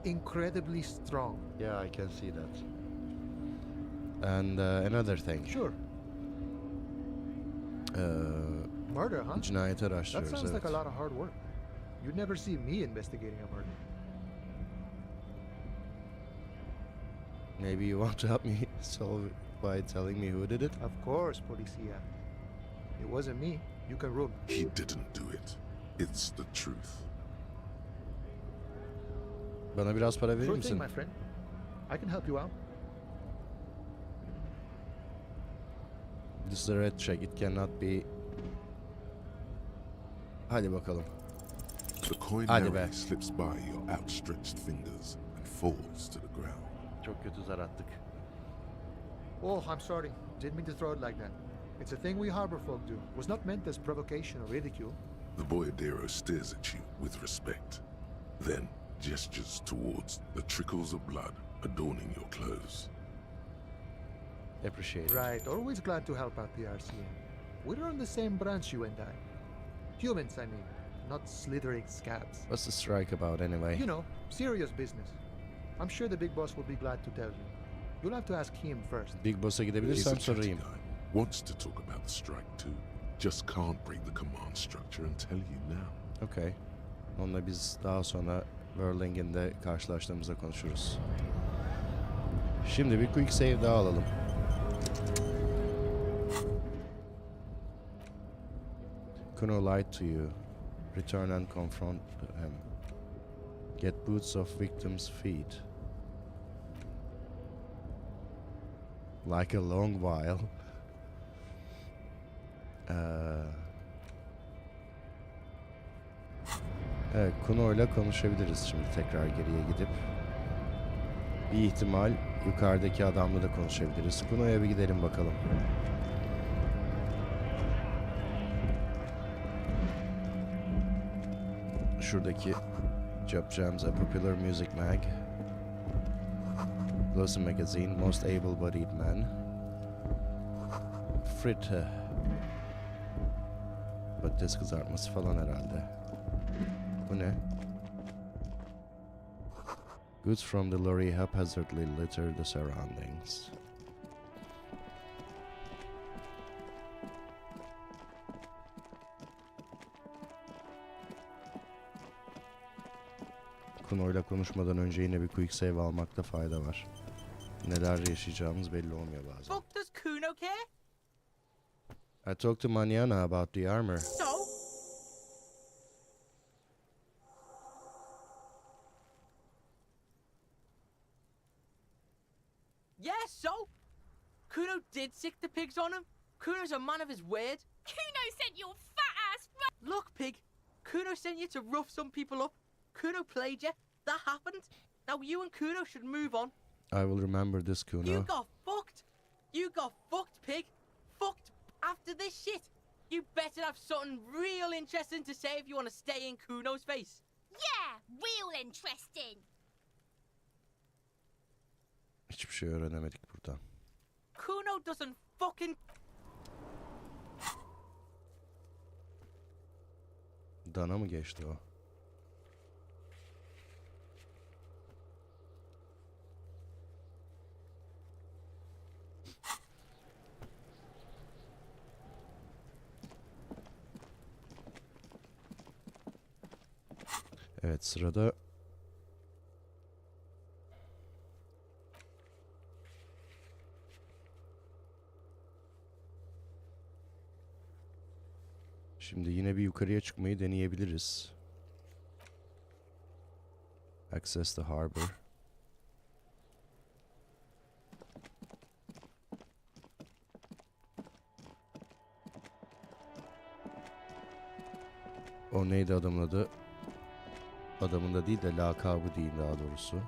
incredibly strong. Yeah, I can see that. And another thing. Sure. Murder, huh? Cinayet That araştırıyoruz, sounds like a evet. lot of hard work. You'd never see me investigating a murder. Maybe you want to help me solve it by telling me who did it? Of course, Policia. It wasn't me. You can rule. He didn't do it. It's the truth. Bana biraz para verir Sure thing, misin? my friend. I can help you out. This is a red check. It cannot be... Hadi bakalım. The coin Hadi narrowly be. slips by your outstretched fingers and falls to the ground. Çok kötü zar attık. Oh, I'm sorry. Didn't mean to throw it like that. It's a thing we harbor folk do. Was not meant as provocation or ridicule. The boyadero stares at you with respect, then gestures towards the trickles of blood adorning your clothes. Appreciate it. Right, always glad to help out the RCM. We're on the same branch, you and I. Humans, I mean, not slithering scabs. What's the strike about anyway? You know, serious business. I'm sure the big boss will be glad to tell you. You'll have to ask him first. Big Boss'a He's a gidebilirsem chatty sorayım. guy, wants to talk about the strike too, just can't break the command structure and tell you now. Okay. Onunla biz daha sonra Whirling'inde karşılaştığımızda konuşuruz. Şimdi bir quick save daha alalım. Kuno lied to you. Return and confront him. Get boots off victim's feet. Like a long while. Evet, Kuno ile konuşabiliriz şimdi tekrar geriye gidip. Bir ihtimal yukarıdaki adamla da konuşabiliriz. Kuno'ya bir gidelim bakalım. Şuradaki yapacağımız A Popular Music Mag, Elysium Magazine, Most Able-Bodied Man, Fritte, patates kızartması falan herhalde. Bu ne? Goods from the lorry haphazardly litter the surroundings. Kuno'yla konuşmadan önce yine bir quick save almakta fayda var. Neler yaşayacağımız belli olmuyor bazen. Fuck does Kuno care? I talked to Manana about the armor. So? Yeah, so? Kuno did sick the pigs on him. Kuno's a man of his word. Kuno sent your fat ass. Look, pig. Kuno sent you to rough some people up. Kuno played you. That happened. Now you and Kuno should move on. I will remember this, Kuno. You got fucked. You got fucked, pig. Fucked after this shit. You better have something real interesting to say if you want to stay in Kuno's face. Yeah, real interesting. Hiçbir şey öğrenemedik buradan. Kuno doesn't fucking... Dana mı geçti o? Evet, sırada şimdi yine bir yukarıya çıkmayı deneyebiliriz. Access the harbor. O neydi adamın adı? Adamın da değil de lakabı diyeyim daha doğrusu.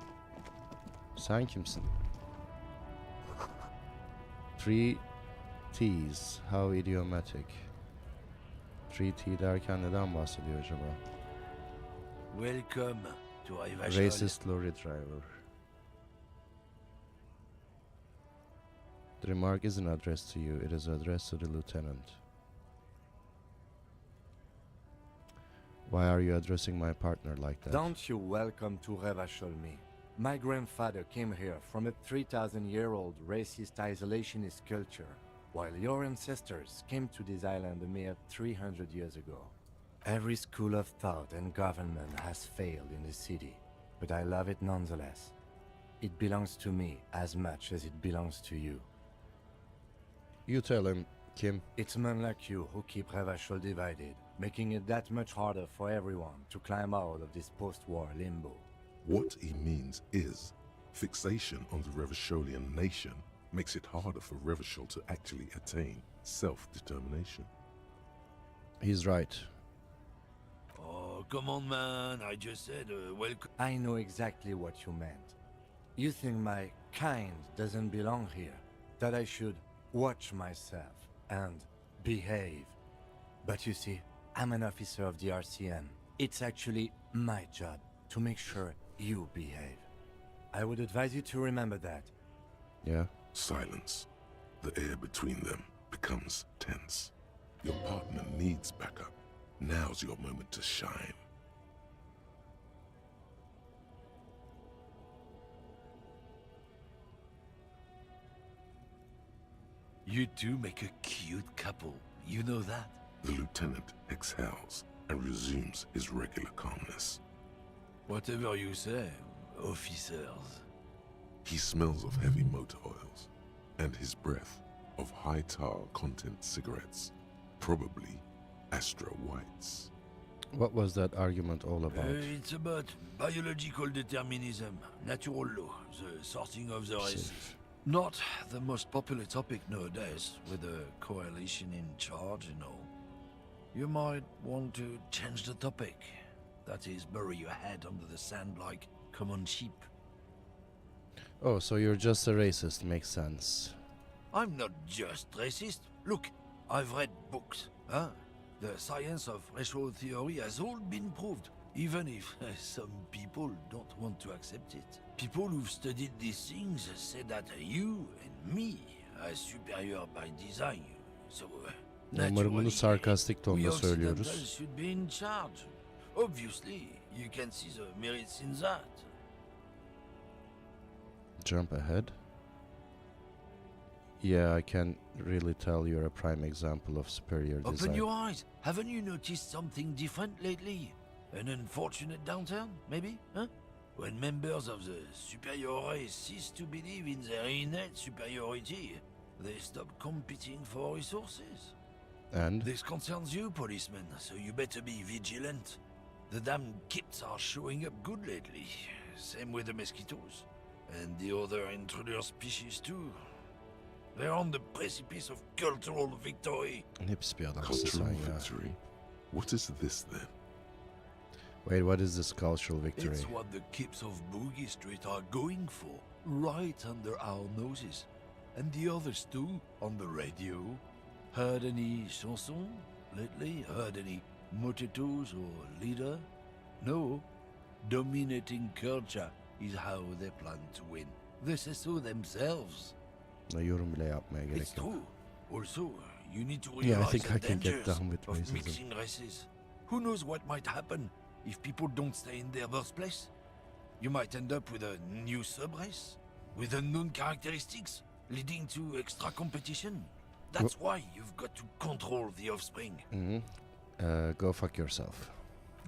Sen kimsin? 3 T's. How idiomatic. 3T derken neden bahsediyor acaba? Welcome to Oyuncular. Racist lorry driver. The remark isn't addressed to you, it is addressed to the lieutenant. Why are you addressing my partner like that? Don't you welcome to Revacholmi. My grandfather came here from a 3,000-year-old racist isolationist culture, while your ancestors came to this island a mere 300 years ago. Every school of thought and government has failed in the city, but I love it nonetheless. It belongs to me as much as it belongs to you. You tell him, Kim. It's men like you who keep Revachol divided, making it that much harder for everyone to climb out of this post-war limbo. What he means is, fixation on the Revacholian nation makes it harder for Revachol to actually attain self-determination. He's right. Oh, come on, man. I just said welcome. I know exactly what you meant. You think my kind doesn't belong here, that I should watch myself and behave. But you see, I'm an officer of the RCM. It's actually my job to make sure you behave. I would advise you to remember that. Yeah. Silence. The air between them becomes tense. Your partner needs backup. Now's your moment to shine. You two make a cute couple. You know that? The lieutenant exhales and resumes his regular calmness. Whatever you say, officers. He smells of heavy motor oils and his breath of high tar content cigarettes, probably Astra Whites. What was that argument all about? It's about biological determinism, natural law, the sorting of the races. Not the most popular topic nowadays, with a coalition in charge and all. You might want to change the topic. That is, bury your head under the sand like common sheep. Oh, so you're just a racist. Makes sense. I'm not just racist. Look, I've read books. Huh? The science of racial theory has all been proved, even if some people don't want to accept it. People who've studied these things say that you and me are superior by design. So, Umarım bunu sarkastik we tonda Occidentals söylüyoruz. should be in charge. Obviously, you can see the merits in that. Jump ahead. Yeah, I can really tell you're a prime example of superior Open design. your eyes. Haven't you noticed something different lately? An unfortunate downturn, maybe? Huh? When members of the superior race cease to believe in their innate superiority, they stop competing for resources. And? This concerns you, policemen, so you better be vigilant. The damn kids are showing up good lately. Same with the mosquitoes. And the other intruder species too. They're on the precipice of cultural victory. Hepsi bir adamsın Cultural sen ya. victory? What is this then? Wait, what is this cultural victory? It's what the kids of Boogie Street are going for, right under our noses. And the others too, on the radio. Heard any chansons lately? Heard any motetos or leader? No. Dominating culture is how they plan to win. They say so themselves. Yorum bile yapmaya It's gerek yok. true. Also, you need to Yeah, I realize think the I can get dangers down with of racism. mixing races. Who knows what might happen if people don't stay in their birthplace? You might end up with a new sub-race, with unknown characteristics, leading to extra competition. That's why you've got to control the offspring. Go fuck yourself.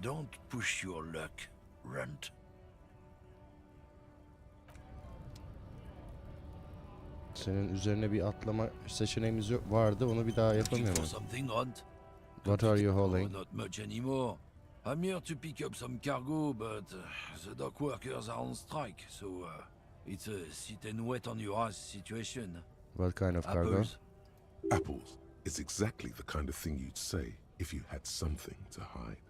Don't push your luck, Runt. Senin üzerine bir atlama seçeneğimiz yok vardı. Onu bir daha Looking yapamıyor for muyum? something, Runt? What are you Oh, hauling? not much anymore. I'm here to pick up some cargo, but the dock workers are on strike, so it's a sit and wait on your ass situation. What kind of cargo? Apples? Apples is exactly the kind of thing you'd say if you had something to hide.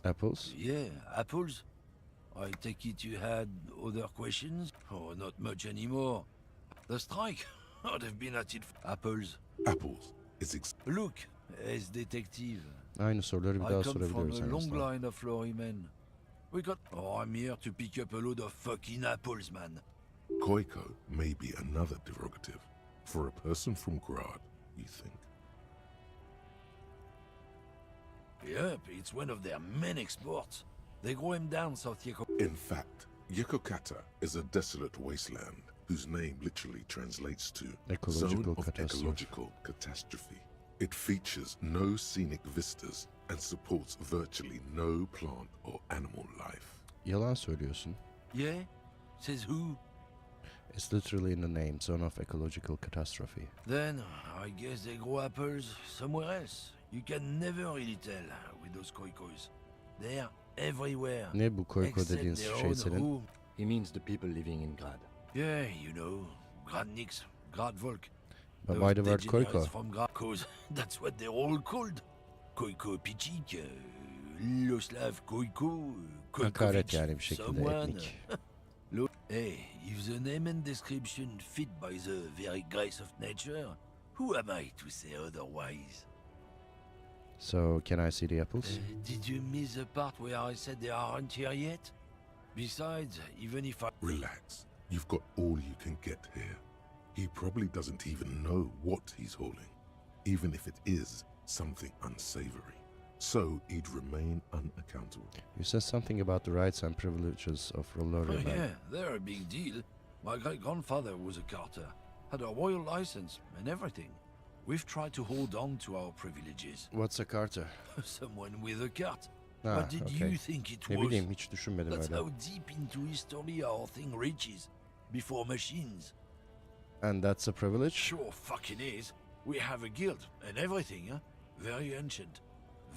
Apples? Yeah, apples. I take it you had other questions? Oh, not much anymore. The strike? I'd have been at it. Apples. Apples is Look, as detective. Aynı soruları bir I daha come from sorabiliyoruz a en long azından. line of lorrymen. We got... Oh, I'm here to pick up a load of fucking apples, man. Koiko may be another derogative for a person from Grad, you think? Yep, it's one of their main exports. They grow him down South Yeko. In fact, Yokokata is a desolate wasteland whose name literally translates to Ecological Zone of catastrophe. Ecological Catastrophe. It features no scenic vistas and supports virtually no plant or animal life. Yalan söylüyorsun. Yeah? Says who? It's literally in the name, Zone of Ecological Catastrophe. Then, I guess they grow apples somewhere else. You can never really tell with those koikos. They're everywhere. Ne bu koyko except dediğin their şey own senin? home. He means the people living in Grad. Yeah, you know, Gradniks, Gradvolk. But why the word degenerates koyko? from Grad, 'cause that's what they're all called. Koiko Pichik, Loslav Koiko, Hakaret yani bir şekilde someone. etnik. Look, hey, if the name and description fit by the very grace of nature, who am I to say otherwise? So, can I see the apples? Did you miss the part where I said they aren't here yet? Besides, even if I... Relax, you've got all you can get here. He probably doesn't even know what he's hauling, even if it is something unsavory. So he'd remain unaccountable. You said something about the rights and privileges of Oh, Rolorian. yeah, they're a big deal. My great-grandfather was a carter, had a royal license and everything. We've tried to hold on to our privileges. What's a carter? Someone with a cart. Ah, What did okay. you think it Ne was? bileyim hiç düşünmedim That's öyle. how deep into history our thing reaches. Before machines. And that's a privilege? Sure fucking is. We have a guild and everything, huh? Very ancient.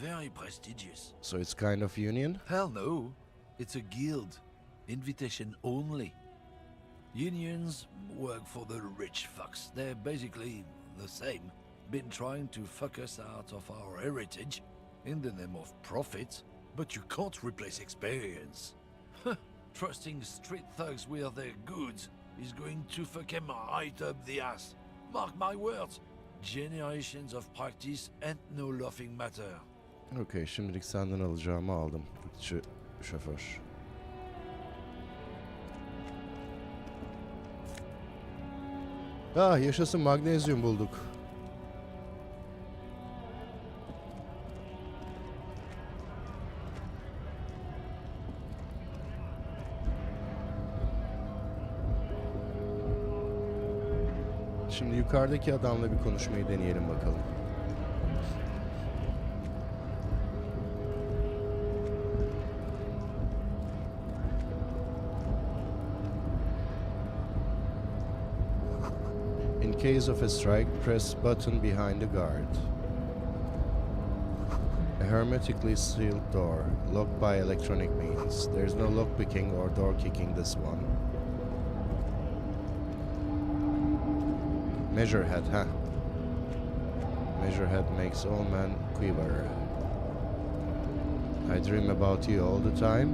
Very prestigious. So it's kind of union? Hell no. It's a guild. Invitation only. Unions work for the rich fucks. They're basically the same. Been trying to fuck us out of our heritage in the name of profit, but you can't replace experience. trusting street thugs with their goods is going to fuck him right up the ass. Mark my words. Generations of practice ain't no laughing matter. Okey, şimdilik senden alacağımı aldım. Irkçı şoför. Ah, yaşasın, magnezyum bulduk. Şimdi yukarıdaki adamla bir konuşmayı deneyelim bakalım. In case of a strike, press button behind the guard. A hermetically sealed door, locked by electronic means. There's no lockpicking or door kicking this one. Measurehead, huh? Measurehead makes all men quiver. I dream about you all the time.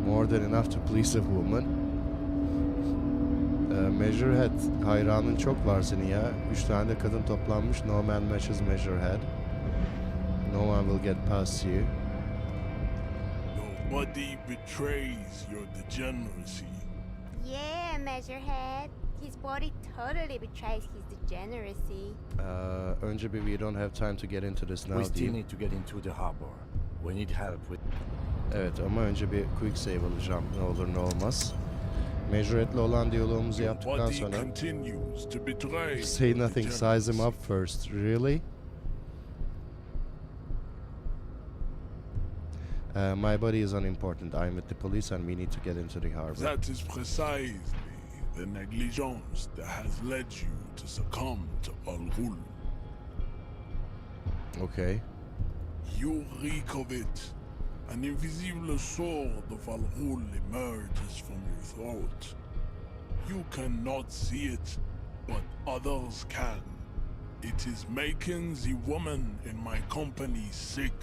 More than enough to please a woman. Measurehead, hayranın çok var senin ya. 3 tane de kadın toplanmış. No man matches Measurehead. No one will get past you. Nobody betrays your degeneracy. Yeah, Measurehead. His body totally betrays his degeneracy. Önce bir we don't have time to get into this now. We still need to get into the harbor. We need help with... Evet, ama önce bir quick save alacağım. Ne olur ne olmaz. Measurehead'le olan diyalogumuzu yaptıktan sonra say nothing, size him up first. Really? My body is unimportant. I'm with the police and we need to get into the harbor. That is precisely the negligence that has led you to succumb to Al-Ghul. Okay. You reek of it. An invisible sword of Al-Ghul emerges from your throat. You cannot see it, but others can. It is making the woman in my company sick.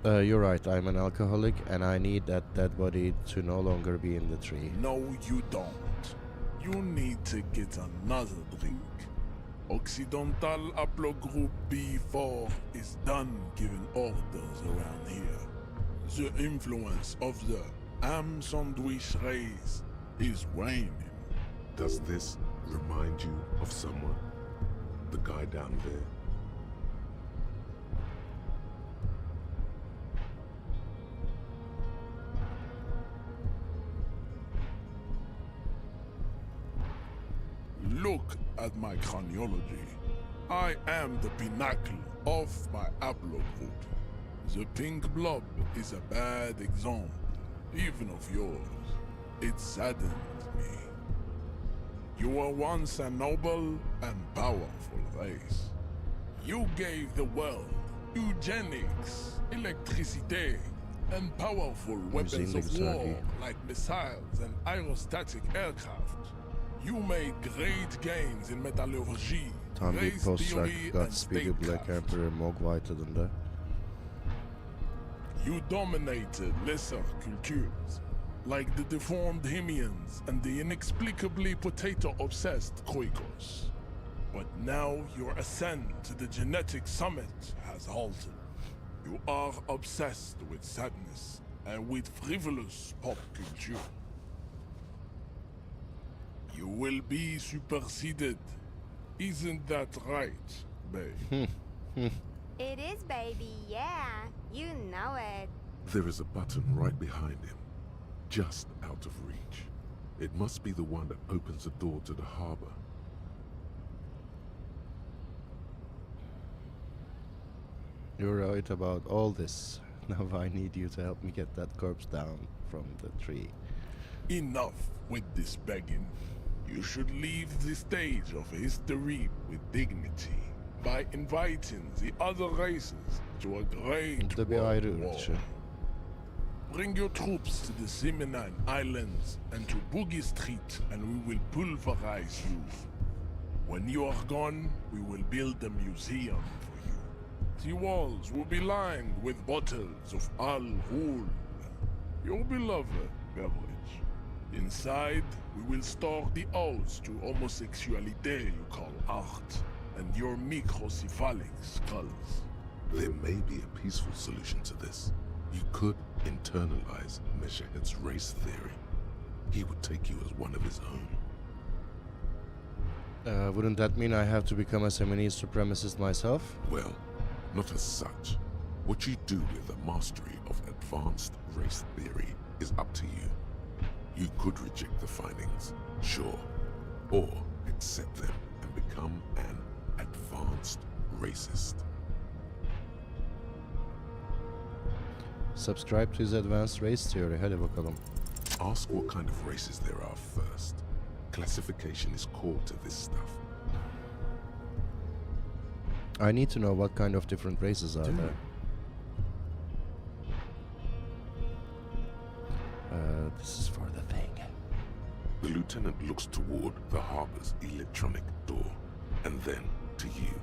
You're right, I'm an alcoholic and I need that dead body to no longer be in the tree. No, you don't. You need to get another drink. Occidental Haplogroup B4 is done giving orders around here. The influence of the ham sandwich race is waning. Does this remind you of someone? The guy down there? Look at my craniology. I am the pinnacle of my haplogroup. The pink blob is a bad example, even of yours. It saddens me. You were once a noble and powerful race. You gave the world eugenics, electricity, and powerful weapons of war like missiles and aerostatic aircraft. You made great gains in metallurgy, Tam bir race post-rock theory, and Godspeed Black statecraft. Emperor Mogwai tadında. You dominated lesser cultures, like the deformed Hemians and the inexplicably potato-obsessed Khoikos. But now your ascent to the genetic summit has halted. You are obsessed with sadness and with frivolous pop culture. You will be superseded. Isn't that right, babe? It is, baby, yeah. You know it. There is a button right behind him, just out of reach. It must be the one that opens the door to the harbor. You're right about all this. Now I need you to help me get that corpse down from the tree. Enough with this begging. You should leave the stage of history with dignity by inviting the other races to a great Bu da bir ayrı world war. ırkçı. Bring your troops to the Cesedin Islands and to Boogie Street, and we will pulverize you. When you are gone, we will build a museum for you. The walls will be lined with bottles of Al Ghul, your beloved beverage. Inside, we will store the odes to homosexuality you call art, and your microcephalic skulls. There may be a peaceful solution to this. You could internalize Meshahed's race theory. He would take you as one of his own. Wouldn't that mean I have to become a Seminese supremacist myself? Well, not as such. What you do with the mastery of advanced race theory is up to you. You could reject the findings, sure, or accept them and become an advanced racist. Subscribe to his advanced race theory. Hadi bakalım. Ask what kind of races there are first. Classification is core to this stuff. I need to know what kind of different races are there. This is for the thing. The lieutenant looks toward the harbor's electronic door, and then, to you,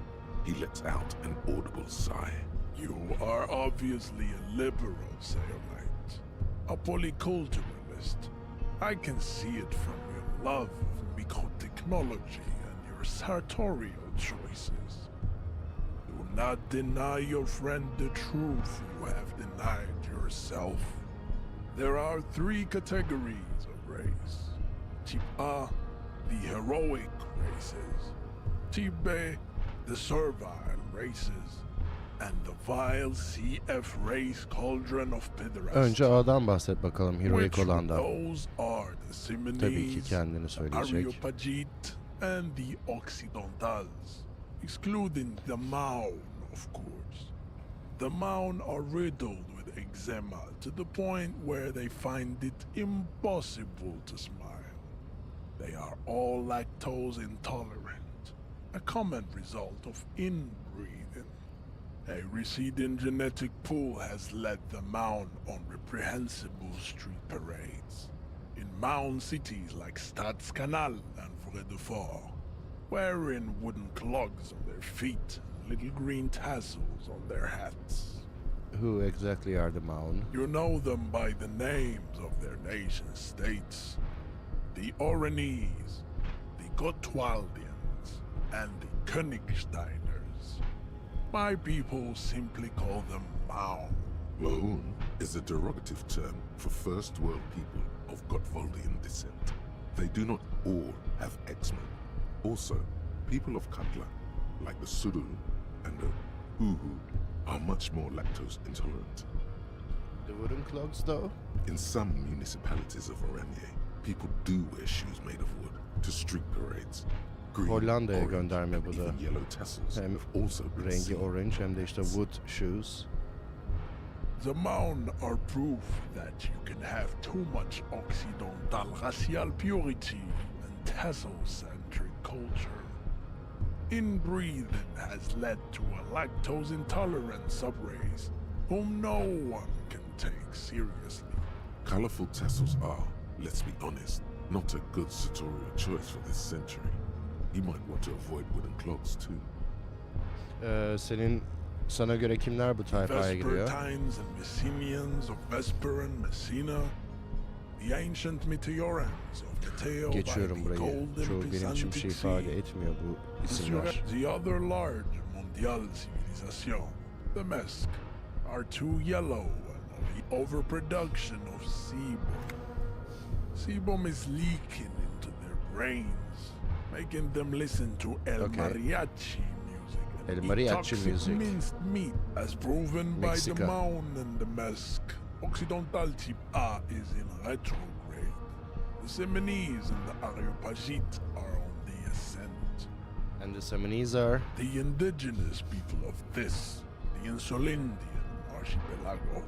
he lets out an audible sigh. You are obviously a liberal, Sayonite. A polyculturalist. I can see it from your love of microtechnology and your sartorial choices. Do not deny your friend the truth you have denied yourself. There are 3 categories of race. Type A, the heroic races. Type B, the servile races. And the vile CF race cauldron of pederasty. Önce A'dan bahset bakalım, heroik olandan. Those are the Seminese, Tabii ki kendini söyleyecek. Areopagite, and the Occidentals, excluding the Maun, of course. The Maun are riddled with eczema to the point where they find it impossible to smile. They are all lactose intolerant, a common result of inbreeding. A receding genetic pool has led the Maun on reprehensible street parades. In Maun cities like Stadskanal and Vredefort, wearing wooden clogs on their feet and little green tassels on their hats. Who exactly are the Maun? You know them by the names of their nation-states. The Oranese, the Gotwaldians, and the Königsteiners. My people simply call them Maun. Maun is a derogative term for first world people of Gotwaldian descent. They do not all have eczema. Also, people of Katla, like the Sudul and the Uhu, are much more lactose intolerant. The wooden clogs, though? In some municipalities of Oranje, people do wear shoes made of wood to street parades. Green, Hollanda'ya orange, gönderme bu and da. even yellow tassels Hem have also been rengi seen. orange hem de işte wood shoes. The Maun are proof that you can have too much Occidental racial purity and tassel-centric culture. Inbreeding has led to a lactose-intolerant subrace whom no one can take seriously. Colorful tassels are, let's be honest, not a good sartorial choice for this century. You might want to avoid wooden clogs too. Sana göre kimler bu tayfaya giriyor? Vespertines and Messenians of Vesper and Messina, the ancient Meteorans of Mateo by Geçiyorum the burayı. golden Çoğu benim için bir şey Byzantic ifade Sea, etmiyor bu isimler. the other large mondial civilization, the Mesk, are too yellow and the overproduction of sebum. Sebum is leaking into their brains, making them listen to El Mariachi music and El eat Mariachi toxic music. minced meat, as proven by Mexica. the Maun and the Mesk. Occidental type A is in retrograde. The Seminese and the Areopagite are on the ascent. And the Seminese are? The indigenous people of this, the Insulindian archipelago.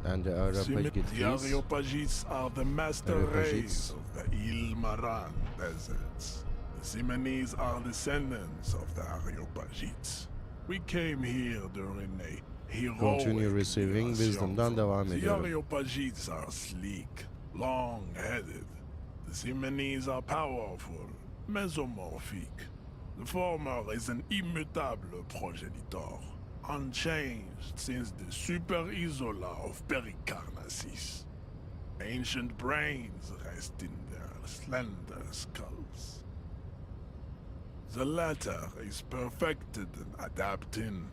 And the The Areopagites? Areopagites are the master race of the Ilmaran deserts. The Seminese are descendants of the Areopagites. We came here during a Continue receiving wisdom'dan devam The ediyorum. Areopagites are sleek, long-headed. The Simonese are powerful, mesomorphic. The former is an immutable progenitor, unchanged since the Super Isola of Pericarnassus. Ancient brains rest in their slender skulls. The latter is perfected and adapting.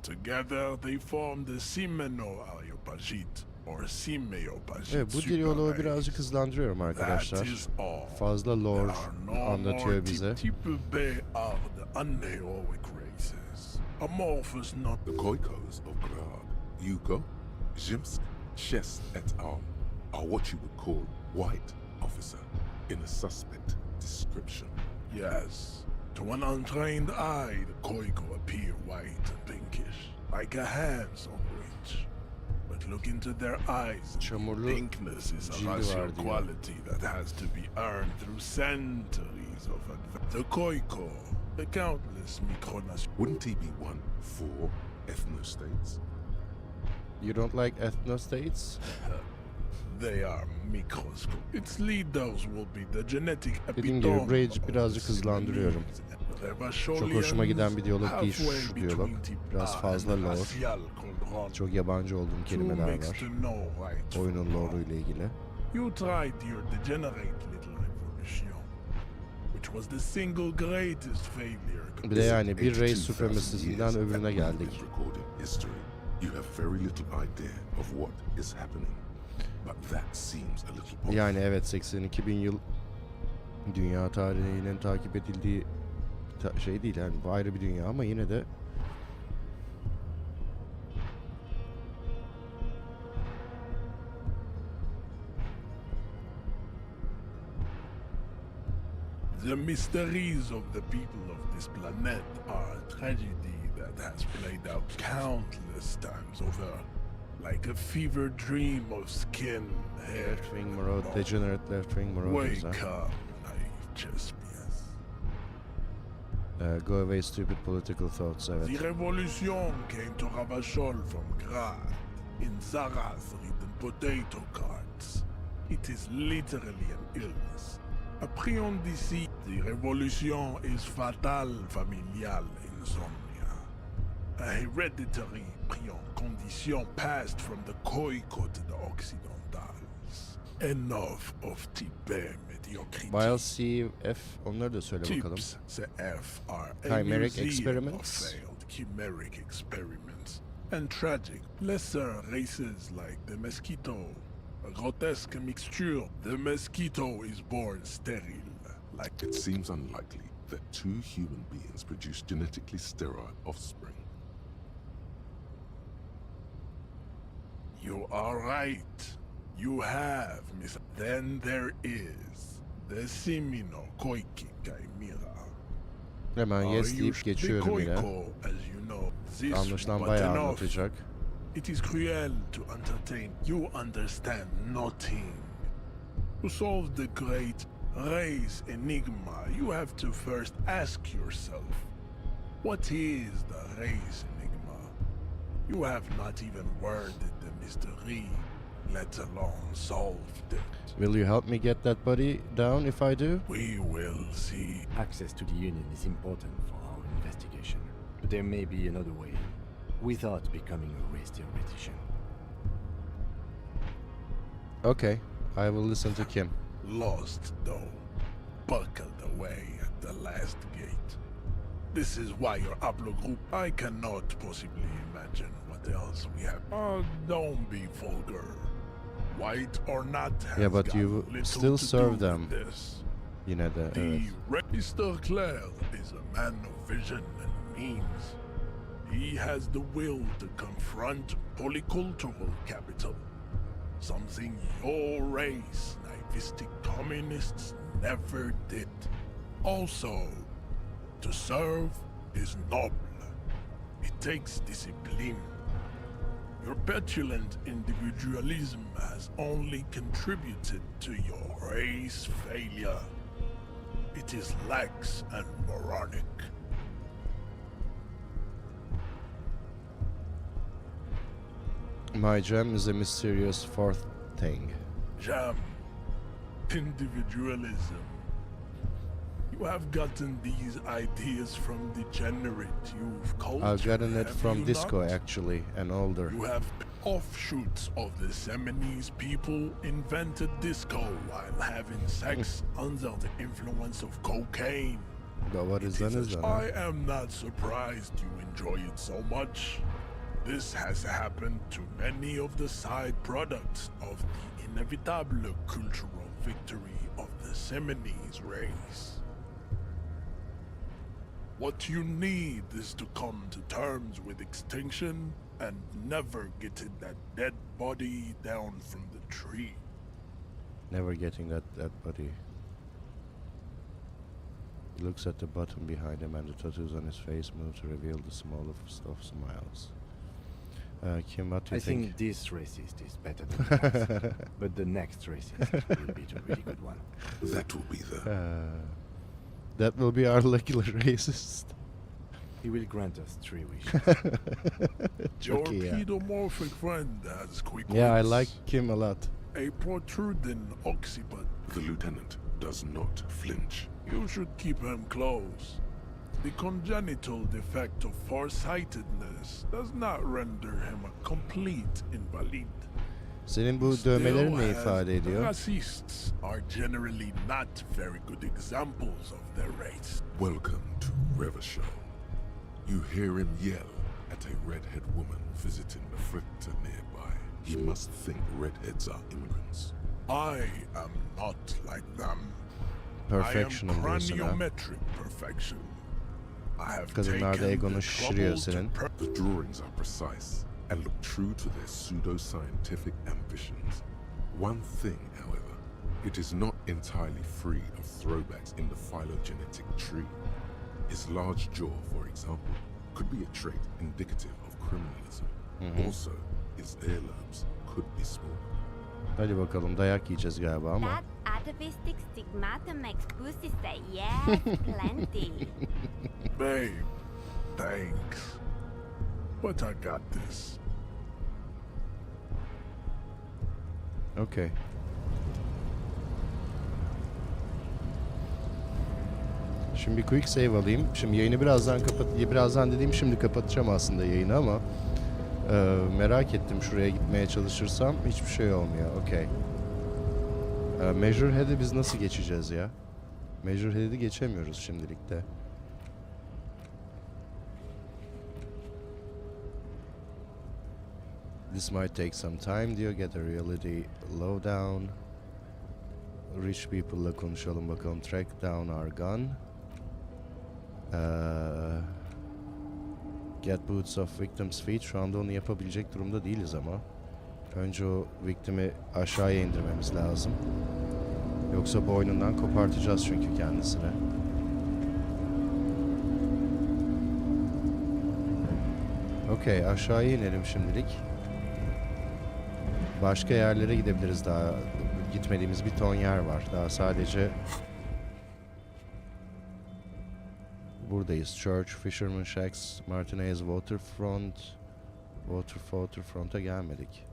Together they form the Simeno-Areopagite or Simeopagite. Evet, bu diyaloğu birazcık hızlandırıyorum arkadaşlar. Fazla lore anlatıyor bize. The Koikos of Grad, Yugo, Zhimsk, Shest et al. Are what you would call white, officer, in a suspect description. Yes. To an untrained eye, the Koiko appear white and pinkish, like a hands-on witch. But look into their eyes. Çamurlu Pinkness is a cildi racial var diyor. quality that has to be earned through centuries of adventure. The Koiko, the countless Micronas. Wouldn't he be one for ethnostates? You don't like ethnostates? They are microscopic. Its leaders will be the genetic Dediğim gibi epitome burayı of birazcık the hızlandırıyorum. Çok hoşuma giden bir diyalog değil şu diyalog. Biraz fazla lore. Çok yabancı olduğum kelimeler var. Oyunun lore'u ile ilgili. You tried your degenerate little evolution, which was the single greatest failure. Bir de yani bir race supremacy'sinden öbürüne geldik. You have very little idea of what is happening. But that seems a little off. Yani evet 82 bin yıl dünya tarihinin takip edildiği şey değil yani bu ayrı bir dünya ama yine de The mysteries of the people of this planet are a tragedy that has played out countless times over, like a fever dream of skin, hair, left-wing marauder, degenerate left-wing marauders. Wake up, naive chess. Go away stupid political thoughts, evet. The revolution came to Ravachol from Grad, in Zaras ridden potato carts. It is literally an illness. A prion d'ici, the revolution is fatal familial insomnia. A hereditary prion condition passed from the Koiko to the Occidentals. Enough of Tibet mediocrity. While CF, onları da söyle bakalım. Tips, CF are Chimeric a museum experiments. of failed chimeric experiments and tragic lesser races like the mosquito. A grotesque mixture. The mosquito is born sterile, like It seems unlikely that two human beings produce genetically sterile offspring. You are right. You have, Miss. Then there is the Simino Koiki Chimera. Hemen yes deyip geçiyorum yine. Anlaşılan bayağı anlatacak. It is cruel to entertain. You understand nothing. To solve the great race enigma, you have to first ask yourself, what is the race enigma? You have not even worded the mystery, let alone solved it. Will you help me get that body down if I do? We will see. Access to the Union is important for our investigation, but there may be another way, without becoming a race theoretician. Okay, I will listen to Kim. Lost, though. Buckled away at the last gate. This is why your haplogroup. I cannot possibly imagine what else we have. Don't be vulgar. White or not has Yeah, but got you little still to serve do them. with this. Yine de evet. Mr. Clare is a man of vision and means. He has the will to confront polycultural capital. Something your race, naivistic communists, never did. Also, to serve is noble. It takes discipline. Your petulant individualism has only contributed to your race failure. It is lax and moronic. My jam is a mysterious fourth thing. Jam. Individualism. You have gotten these ideas from degenerate youth culture. I've gotten it have from you disco, not? actually, and older. You have offshoots of the Seminoles people invented disco while having sex under the influence of cocaine. But what is done is done. I am not surprised you enjoy it so much. This has happened to many of the side products of the inevitable cultural victory of the Seminoles race. What you need is to come to terms with extinction and never getting that dead body down from the tree. Never getting that body. He looks at the button behind him and the tattoos on his face move to reveal the smallest of smiles. Kim, what do you I think this racist is better than that, but the next racist will be the really good one. That will be the... That will be our lucky racist. He will grant us 3 wishes. Your Okay, yeah. pedomorphic friend has quick Yeah, I wits, like Kim a lot. a protruding occiput. The lieutenant does not flinch. You should keep him close. The congenital defect of farsightedness does not render him a complete invalid. Senin bu Still, dövmelerin ne as ifade ediyor? racists are generally not very good examples of their race. Welcome to Revachol. You hear him yell at a redhead woman visiting the fritter nearby. He must think redheads are immigrants. I am not like them. Perfection I am diyorsun ha. craniometric perfection. I have Kadınlar da taken egonu the şişiriyor trouble to senin. The drawings are precise and look true to their pseudo-scientific ambitions. One thing, however, it is not entirely free of throwbacks in the phylogenetic tree. His large jaw, for example, could be a trait indicative of criminalism. Also, his earlobes could be small. Hadi bakalım, dayak yiyeceğiz galiba ama. That atavistic stigmata makes pussy say yes, plenty. Babe, thanks. But I got this. Okay. Şimdi bir quick save alayım. Şimdi yayını birazdan dediğim şimdi kapatacağım aslında yayını ama merak ettim, şuraya gitmeye çalışırsam hiçbir şey olmuyor. Okay. Measure Head'i biz nasıl geçeceğiz ya? Measure Head'i geçemiyoruz şimdilik de. This might take some time diyor. Get a reality lowdown. Rich people'la konuşalım bakalım. Track down our gun. Get boots off victim's feet. Şu anda onu yapabilecek durumda değiliz ama. Önce o victim'i aşağıya indirmemiz lazım. Yoksa boynundan kopartacağız çünkü kendisini. Okay, aşağıya inelim şimdilik. Başka yerlere gidebiliriz daha. Gitmediğimiz bir ton yer var. Daha sadece buradayız. Church, Fisherman Shacks, Martinez Waterfront. Waterfront'a gelmedik.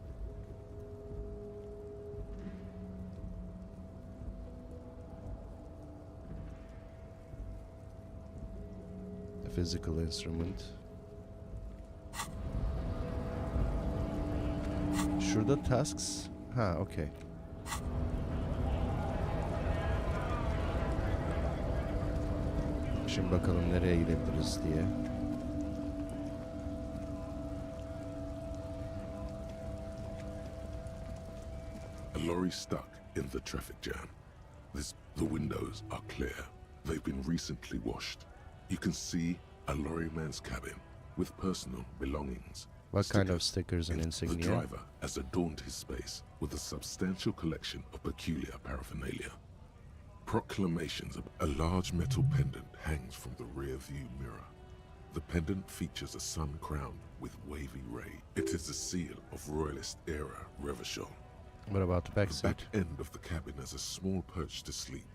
A physical instrument. Şurada tasks. Ha, okay. Şimdi bakalım nereye gidebiliriz diye. A lorry stuck in the traffic jam. The windows are clear. They've been recently washed. You can see a lorryman's cabin with personal belongings. What kind of stickers and insignia? The driver has adorned his space with a substantial collection of peculiar paraphernalia. Proclamations of a large metal pendant hangs from the rear view mirror. The pendant features a sun crown with wavy ray. It is the seal of Royalist era Revachol. What about the back The seat? back end of the cabin has a small perch to sleep.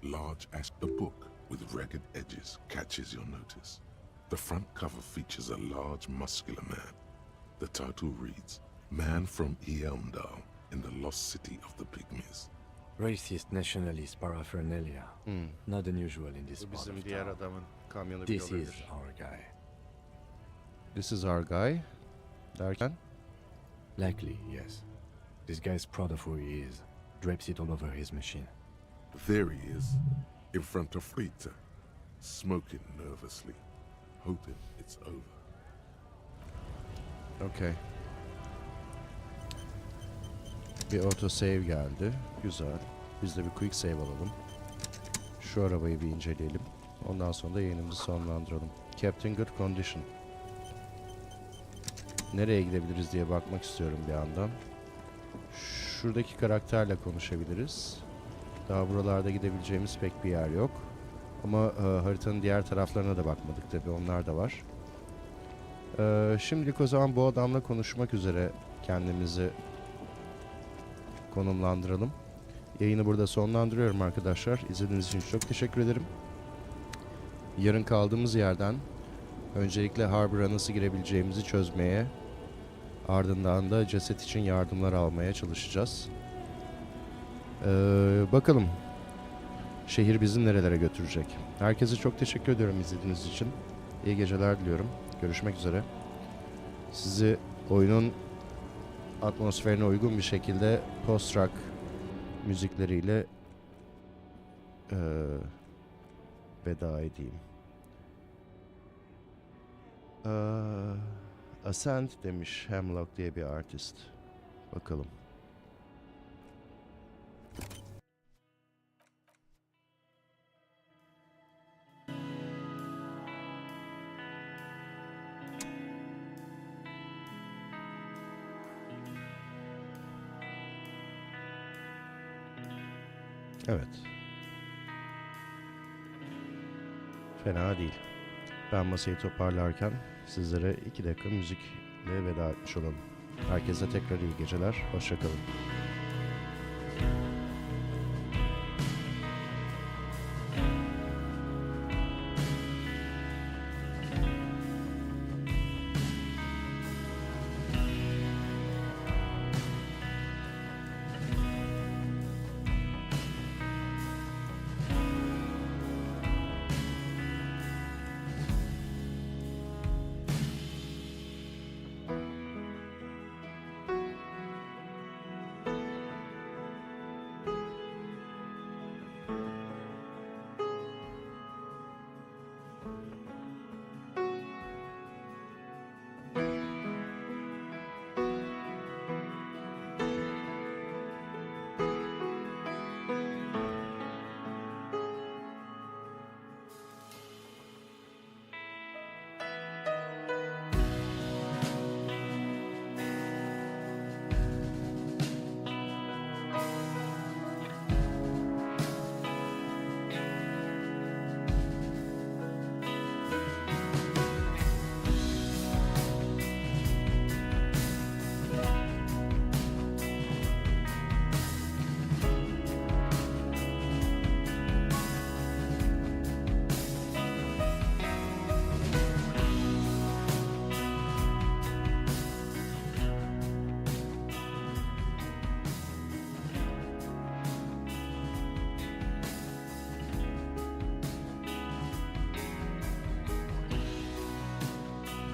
Large ash, a book with ragged edges catches your notice. The front cover features a large muscular man. The title reads, Man from Eamdal in the lost city of the Pygmies. Racist nationalist paraphernalia. Not unusual in this Bu part bizim of diğer town. adamın kamyonu bile This is olabilir. our guy. This is our guy. Derken? Likely, yes. This guy's proud of who he is. Drapes it all over his machine. There he is, in front of Rita, smoking nervously, hoping it's over. Okay. Bir autosave geldi. Güzel. Biz de bir quick save alalım. Şu arabayı bir inceleyelim. Ondan sonra da yayınımızı sonlandıralım. Kept in good condition. Nereye gidebiliriz diye bakmak istiyorum bir yandan. Şuradaki karakterle konuşabiliriz. Daha buralarda gidebileceğimiz pek bir yer yok. Ama haritanın diğer taraflarına da bakmadık tabii. Onlar da var. Şimdilik o zaman bu adamla konuşmak üzere kendimizi konumlandıralım. Yayını burada sonlandırıyorum arkadaşlar. İzlediğiniz için çok teşekkür ederim. Yarın kaldığımız yerden öncelikle Harbor'a nasıl girebileceğimizi çözmeye, ardından da ceset için yardımlar almaya çalışacağız. Bakalım şehir bizi nerelere götürecek. Herkese çok teşekkür ediyorum izlediğiniz için. İyi geceler diliyorum. Görüşmek üzere. Sizi oyunun atmosferine uygun bir şekilde post-rock müzikleriyle veda edeyim. Ascent demiş Hemlock diye bir artist. Bakalım. Evet. Fena değil. Ben masayı toparlarken sizlere 2 dakika müzikle veda etmiş olalım. Herkese tekrar iyi geceler. Hoşça kalın.